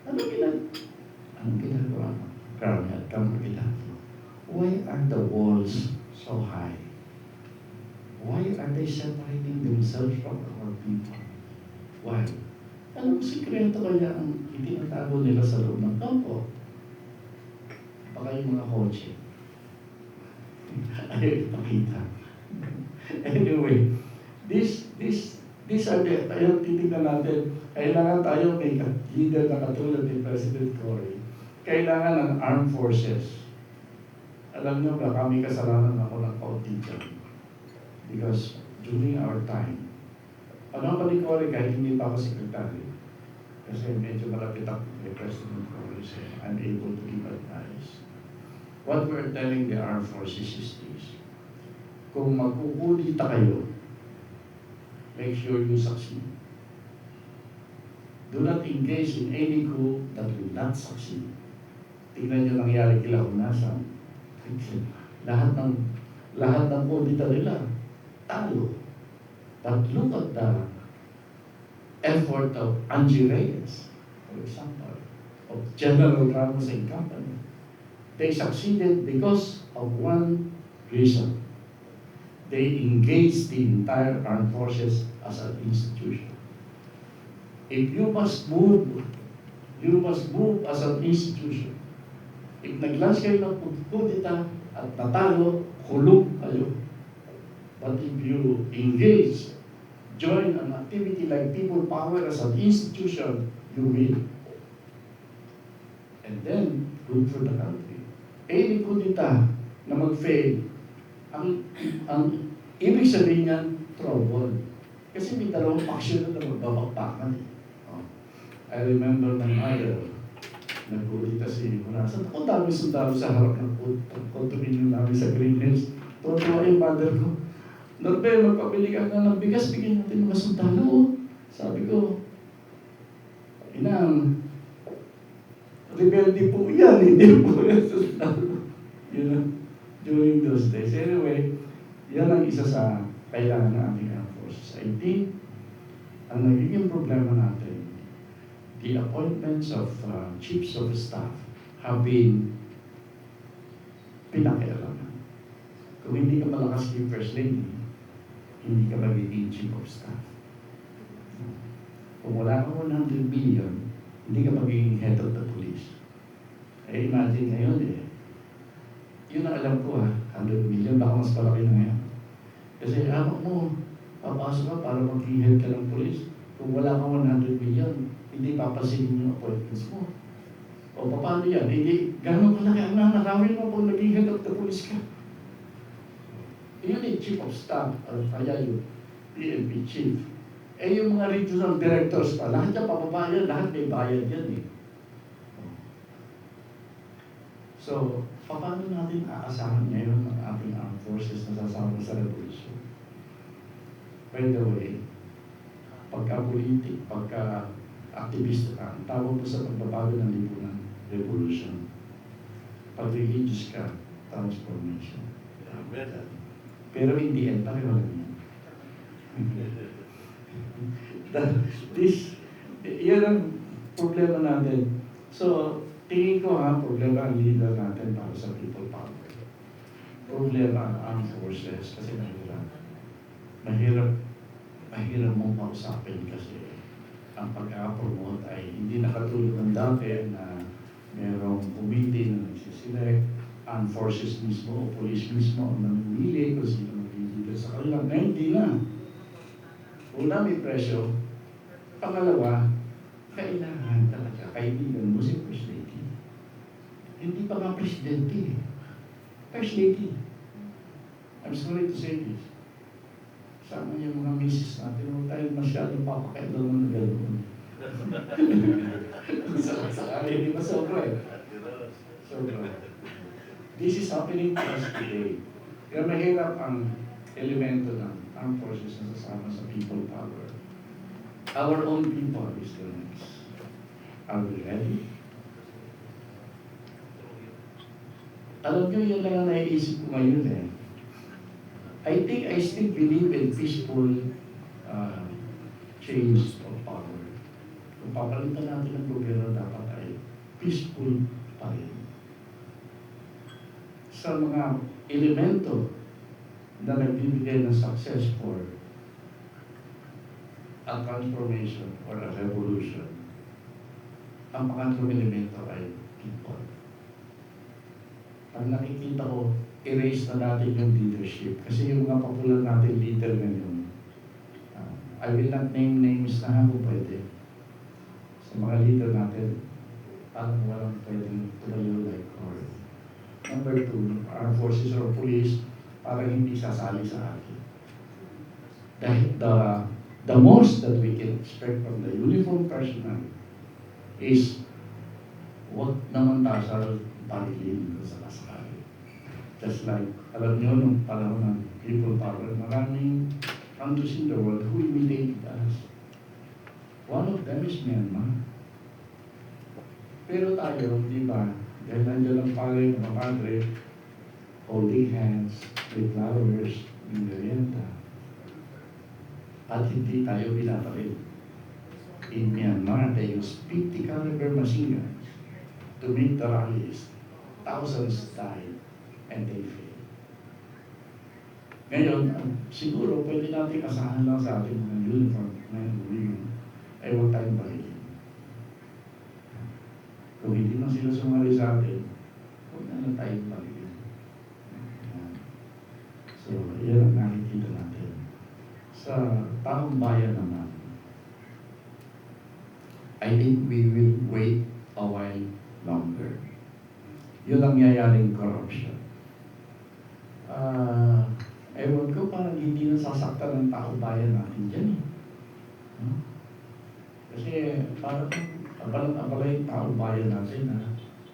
D: Anong ginagawa mo? Crame at Camp Aguinaldo. Why are the walls so high? Why are they separating themselves from our people? Why? Anong sikreto kaya ang itinatago nila sa loob ng kampo? Baka yung mga kotse. Ayaw ipakita. Anyway, these are the, tayo titignan natin, kailangan tayo may leader na katulad ni President Cory. Kailangan ng armed forces. Alam niyo ba, kami kasalanan ako ng kaunti dyan. Because during our time, ano pa ni Cory kahit hindi pa ako sekretary, kasi medyo malapit ako kay President Cory, so I'm able to give advice. What we're telling the armed forces is this: kung magkukulita kayo, make sure you succeed. Do not engage in any coup that will not succeed. Tingnan nyo nangyari kila Hunasan. Lahat ng kudita nila, talo. But look at the effort of Angie Reyes, for example, of General Ramos and Company. They succeeded because of one reason. They engaged the entire armed forces as an institution. If you must move as an institution. If nag-launch kayo ng kudita at natalo, hulog kayo. But if you engage, join an activity like people power as an institution, you win. And then, good for the country. Any kudita na mag-fail, ang ibig sabihin niyan, trouble. Kasi may dalawang faction na magbabakbakan. I remember my mother, nagkudita si Horasan. Ako dami sundalo sa harap ng condominium namin sa Green Hills. Tuwa yung mother ko. Norbe, magpabili ka na ng bigas, bigyan natin mga sundalo. Sabi ko, inang, rebelde po yan, hindi po yan sundalo. You know, during those days. Anyway, yan ang isa sa kailangan ng ating armed forces. I think, ang nagiging problema natin, the appointments of chiefs of staff have been pinakialaman. Kung hindi ka malakas yung first lady, hindi ka magiging chief of staff. Kung wala kang 100 billion, hindi ka magiging head of the police. Eh, imagine ngayon yun ang alam ko 100 million, baka mas palaki na ngayon. Kasi anak mo, papasok ka para maging head ka ng police. Kung wala kang 100 million, hindi papasinin yung appointments mo. O paano yan? Hindi, gano'ng kalaki ang nanakawin mo kung naging head of the police ka. Yun yung chief of staff, or kaya yung PNP chief. Eh yung mga regional directors pa, lahat yung papabayad, lahat may bayad yan eh. So, paano natin aasahan ngayon ang ating armed forces na sasama sa revolution? By the way, pagka-politik, pagka-activist ka, ang tawag mo sa pagbabago ng lipunan, revolution. Pag-religious ka, transformation. Pero in the end, pareho lang yan. Yan ang problema natin. So, tingin ko problema ang leader natin para sa people power. Problema ang armed forces kasi mahirap mong pausapin kasi ang pag-promote ay hindi nakatulog ng dati na merong committee na nagsiselect, armed forces mismo o police mismo ang namimili kung sino magiging sa kanila. Ngayon, hindi na. Una, may presyo. Pangalawa, kailangan talaga kaibigan mo si First Lady. Hindi pa nga presidente. First Lady. I'm sorry to say this. Sama yung mga misis natin, huwag tayo masyadong papakailaman na gano'n. Sa akin, di ba sobra eh? Sobra. This is happening to us today. Kaya mahirap ang elemento ng armed forces na sasama sa people power. Our own people is the next. Are we ready? Alam nyo, yun lang ang naiisip ko ngayon eh. I think I still believe in peaceful change of power. Kung papalitan natin ang gobyerno, dapat ay peaceful pa rin. Sa mga elemento na nagbibigay ng success for a transformation or a revolution, ang pangatlong elemento ay people. Pag nakikita ko, erase na natin yung leadership. Kasi yung mga popular natin leader ngayon, I will not name names na kung pwede. Sa mga leader natin, parang walang pwedeng tumayo like or. Number two, armed forces or police, parang hindi sasali sa akin. Dahil the most that we can expect from the uniformed personnel is wag naman tasal parilin sa kasakali. Just like, alam nyo, nung panahon ng people power, maraming countries in the world who imitated us. One of them is Myanmar. Pero tayo, di ba, dahil nandiyan lang pala yung mga padre, holding hands, with flowers, in merienda. At hindi tayo binabaril. In Myanmar, they use 50 caliber machine guns to make the rallies thousands died and they failed. Ngayon, siguro pwede natin asahan lang sa ating mga uniform ngayon huling ay huwag tayong barilin. Kung hindi man sila sumali sa atin, huwag na lang tayong barilin. So, yan ang nakikita natin. Sa taong bayan naman, I think we will wait a while longer. Yun ang yayaring corruption. Ewan ko, parang hindi nasasaktan ng taong bayan natin dyan eh. Kasi parang abala yung taong bayan natin na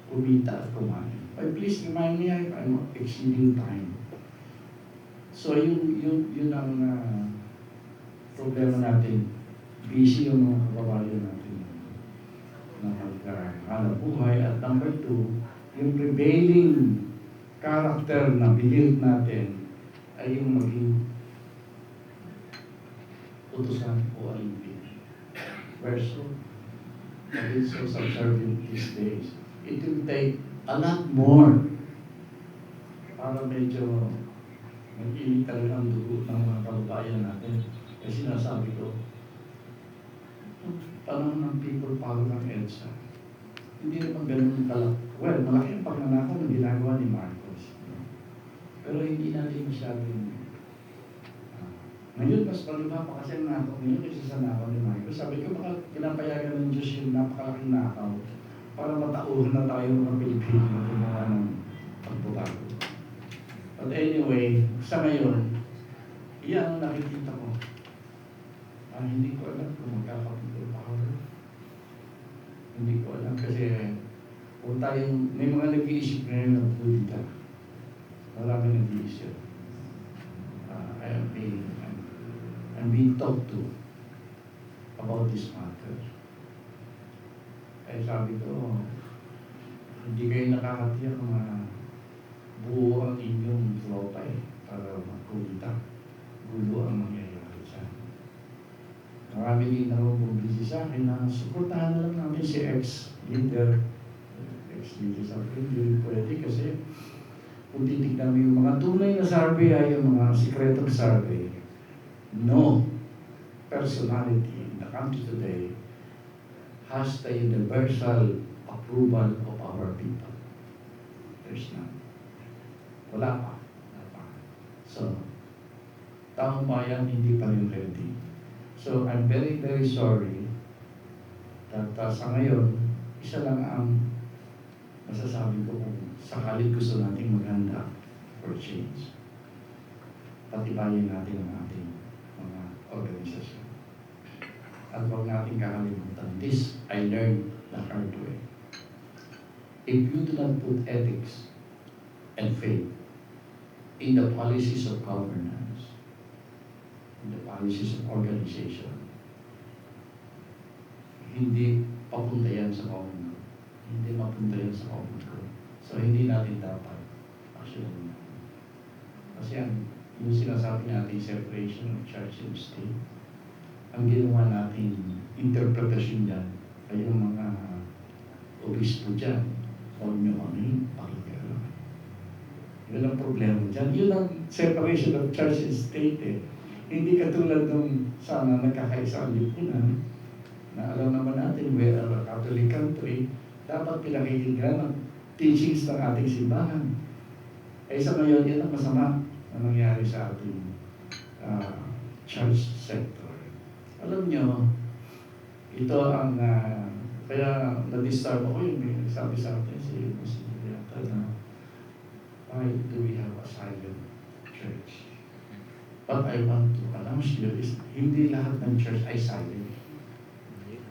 D: kumita at kumain. But please remind me if I'm exceeding time. So yun ang problema natin. Busy yung mga kababayan natin na magkahanap buhay. At number 2, yung prevailing character na believe natin ay yung maging utusan o alimpin. We're so subservient these days. It will take a lot more para medyo mag-iinit talaga ang dugo ng mga kababayan natin. Kasi sinasabi ko, panahon ng people power ng EDSA, hindi naman ganun kalak. Well, malaki ang pagnanakaw na ginagawa ni Marcos. Pero hindi natin masyadong ngayon, mas palima pa kasi ang nakaw ngayon kasi sa nakaw ni Marcos. Sabi ko, baka pinapayagan ng Diyos yung napakalaking nakaw para matauhan na tayo mga Pilipino na gumawa ng pagbabago. But anyway, sa ngayon, iyan ang nakikita ko. Hindi ko alam kung magkaka-people power. Hindi ko alam kasi kung tayong, may mga nag-iisip ngayon ng politika. Marami nag-iisip. I'm being talked to about this matter. Ay sabi ko, hindi kayo nakakatiyak na buo ang inyong flota para magkulita. Gulo ang mangyayari dyan. Marami din na bumibisi sa akin na suportahan na lang namin si ex-leader sa akin. Hindi pwede kasi kung titignan mo yung mga tunay na survey ay yung mga sikretong survey. No personality in the country today has the universal approval of our people. There's none. Wala pa. So, taong bayan hindi pa rin ready. So, I'm very, very sorry that sa ngayon, isa lang ang masasabi ko kung sakali gusto nating maghanda for change. Patibayin natin ang ating mga organisasyon. At huwag natin kakalimutan. This I learned the hard way. If you do not put ethics and faith in the policies of governance, in the policies of organization, hindi papunta yan sa common good. Hindi mapunta yan sa common good. So hindi natin dapat actually. Kasi yung sinasabi natin separation of church and state, ang ginawa natin interpretasyon dyan ay yung mga obispo dyan. Huwag nyo kami pakikiraan. Yun ang problema dyan. Yun ang separation of church and state eh. Hindi katulad nung sana nagkakaisa ang lipunan na alam naman natin we are a Catholic country, dapat pinakikinggan ang teachings ng ating simbahan. Ay sa ngayon, yan ang masama na nangyari sa ating church sector. Alam nyo, ito ang kaya na-disturb ako yung sabi sa atin si Monsignor yata na why do we have a silent church? But I want to announce you is hindi lahat ng church ay silent.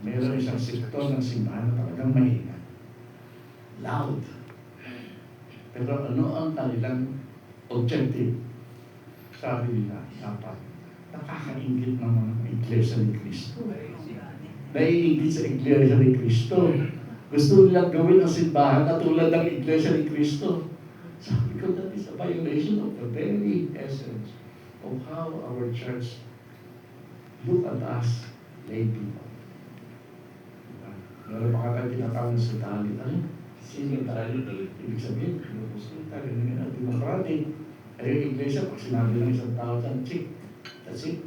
D: Meron isang sektor ng simbahan na talagang maingay. Loud. Pero ano ang kanilang objective? Sabi nila, dapat nakakaingit ng mga iglesia ni Cristo. Naiingit sa iglesia ni Cristo. Gusto nilang gawin ang simbahan na tulad ng iglesia ni Cristo. Sabi ko, that is a violation of the very essence of how our church look at us, lay people. Meron pa ka tayo tinatawag na sandali. Sino tayo? Ibig sabihin, tayo na democratic. Ay, yung iglesia, pag sinabi ng isang tao dyan, chick, that's it.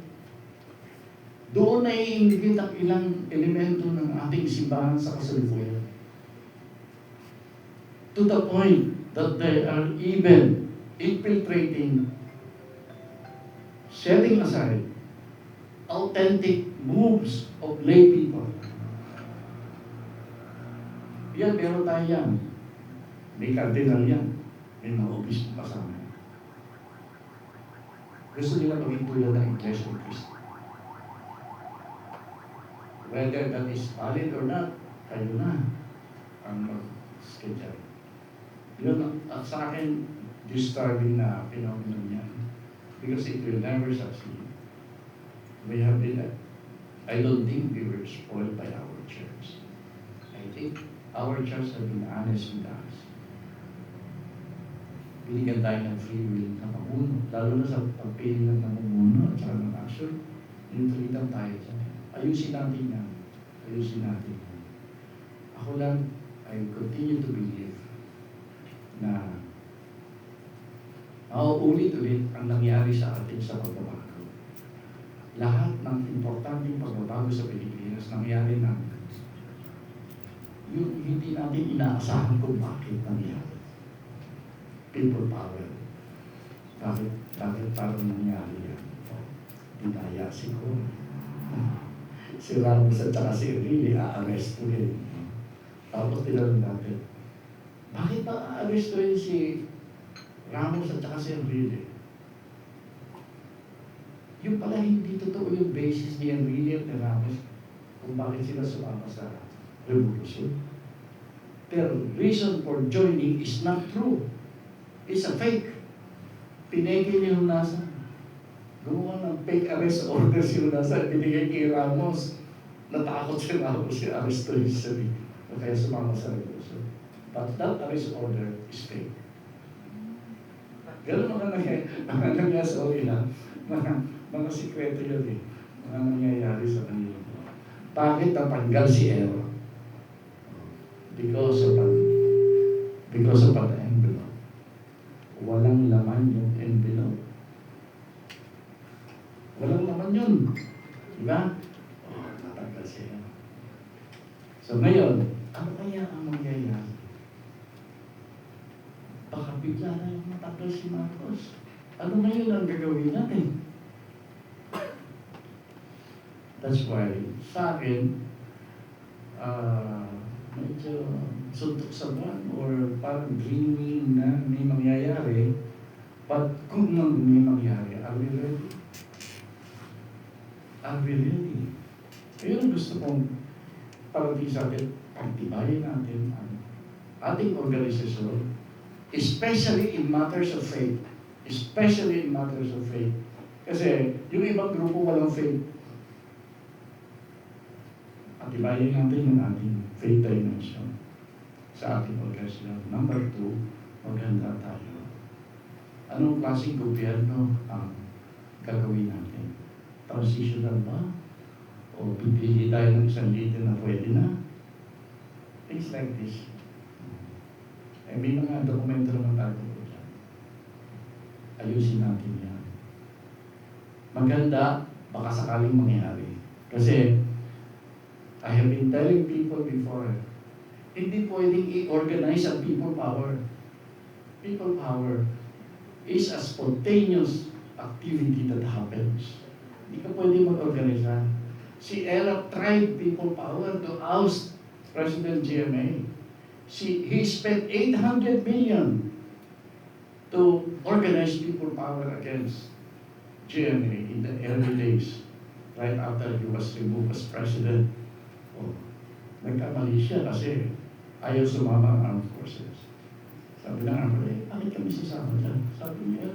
D: Doon na iingit ang ilang elemento ng ating simbahan sa kasalukuyan. To the point that they are even infiltrating, setting aside authentic moves of lay people. Yan, meron tayo yan. May cardinal yan. May mga obispo kasama. Gusto nila maging tulad ng Iglesia ni Cristo. Whether that is valid or not, kayo na ang mag-schedule. Yun, at sa akin, disturbing na phenomenon yan. Because it will never succeed. We have been, I don't think we were spoiled by our church. I think our church have been honest with us. Binigyan tayo ng free will na pamuno. Lalo na sa pagpili ng pamuno at saka ng action, yung freedom tayo dyan. Ayusin natin yan. Ayusin natin yan. Ako lang, I continue to believe na nauulit-ulit ang nangyari sa atin sa pagbabago. Lahat ng importanteng pagbabago sa Pilipinas nangyari na yung hindi natin inaasahan kung bakit nangyari. People power. Bakit parang nangyari yan? Dinaya siguro. Si Ramos at saka si Enrile a-arrestuhin. Tapos tinanong natin, bakit ba a-arrestuhin si Ramos at saka si Enrile? Yung pala hindi totoo yung basis ni Enrile at ni Ramos kung bakit sila sumama sa revolution. Their reason for joining is not true. It's a fake. Pinigil yung nasa. Gumawa ng fake arrest order si Nasa, binigay kay Ramos. Natakot si Ramos, si arrestuhin siya. Kaya sumama sa revolution. But that arrest order is fake. Ganun mga nangyayari sa kanila. Mga sikreto yun eh. Mga nangyayari sa kanila. Bakit natanggal si Ero? Because of an envelope. Walang laman yung envelope. Walang laman yun. Diba? Natanggal siya. So ngayon, ano kaya ang mangyayari? Baka bigla na yung matanggal si Marcos. Ano ngayon ang gagawin natin? That's why, sa akin, medyo suntok sa buwan or parang dreaming na may mangyayari. But kung may mangyayari, are we ready? Are we ready? Ayun gusto kong parating sa atin, pagtibayin natin ang ating organisasyon, especially in matters of faith. Especially in matters of faith. Kasi yung ibang grupo walang faith. Pagtibayin natin yung ating faith dimension sa ating organisasyon. Number 2, maganda tayo. Anong klaseng gobyerno ang gagawin natin? Transitional ba? O pipili tayo ng isang leader na pwede na? Things like this. Eh, may mga dokumento naman tayo po dyan. Ayusin natin yan. Maganda, baka sakaling mangyari. Kasi, I have been telling people before, hindi pwedeng i-organize ang people power. People power is a spontaneous activity that happens. Hindi ka pwede mag-organize. Si Ella tried people power to oust President GMA. He spent 800 million to organize people power against GMA in the early days, right after he was removed as president. Oh, nagkamali siya kasi ayaw sumama ang armed forces. Sabi ng armed forces, bakit kami sasama dyan? Sabi niya,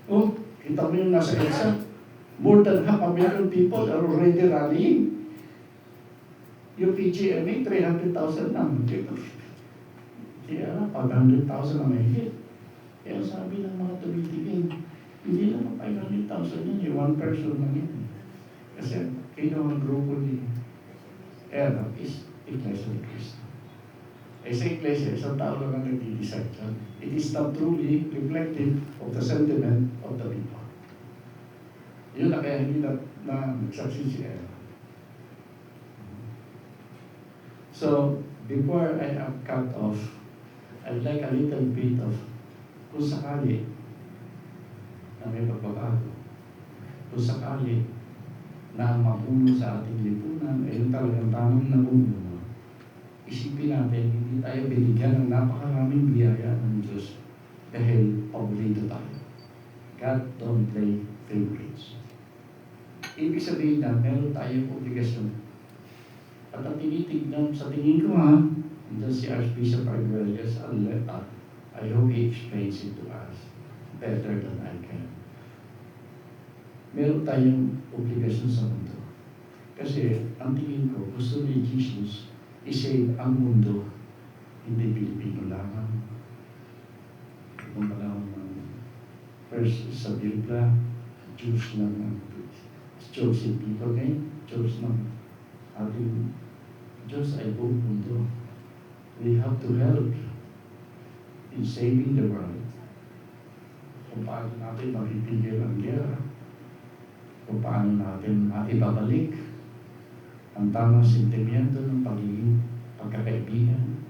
D: oh, kita mo yung nasa EDSA, more than 500,000 people are already rallying. Yung PGMA, 300,000 lang. Kaya 500,000 na may hit. Kaya sabi ng mga tumitingin, hindi naman 500,000 yun, yung one person lang yun. Kasi kinuha ang grupo ni Era is Iglesia ni Cristo. Eh sa Iglesia, isang tao lang ang nag-decide dyan. It is not truly reflective of the sentiment of the people. Yun na kaya hindi na nag-succeed si Ella. So, before I am cut off, I'd like a little bit of kung sakali na may pagbabago, kung sakali na ang mapuno sa ating lipunan ay yung talagang tamang nabuno, isipin natin, hindi tayo binigyan ng napakaraming biyaya ng Diyos dahil paborito tayo. God don't play favorites. Ibig sabihin na meron tayong obligasyon. At ang tinitignan sa tingin ko dyan si Archbishop Arguelles, I hope he explains it to us better than I can. Meron tayong obligasyon sa mundo. Kasi ang tingin ko, gusto ni Jesus i-save ang mundo, hindi Pilipino lamang. Kung panahon ng first sa Biblia, Jews lang ang chosen people ngayon, Diyos ng ating Diyos ay buong mundo. We have to help in saving the world. Kung paano natin mapipigil ang gera, kung paano natin maibabalik ang tamang sentimiento ng pagiging pagkakaibigan.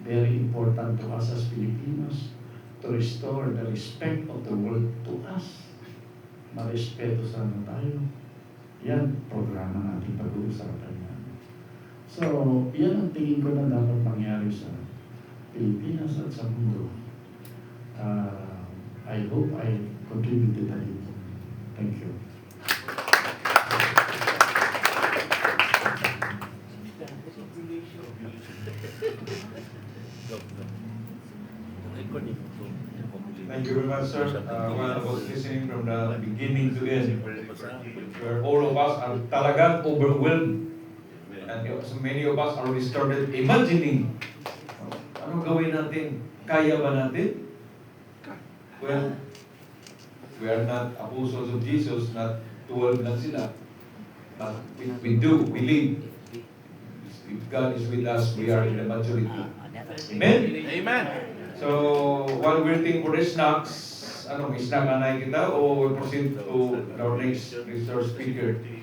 D: Very important to us as Filipinos to restore the respect of the world to us. Marespeto sana tayo. Yan, programa natin pag-uusapan yan. So, yan ang tingin ko na dapat mangyari sa Pilipinas at sa mundo. I hope I contributed a little. Thank you.
A: Thank you very much, sir. While I was listening from the beginning to end, where all of us are talagang overwhelmed. And so many of us already started imagining, ano gawin natin? Kaya ba natin? Well, we are not apostles of Jesus, not 12 lang sila. But if we do believe, if God is with us, we are in the majority. Amen?
C: Amen.
A: So, while waiting for the snacks, may snack na kita o we proceed to our next speaker?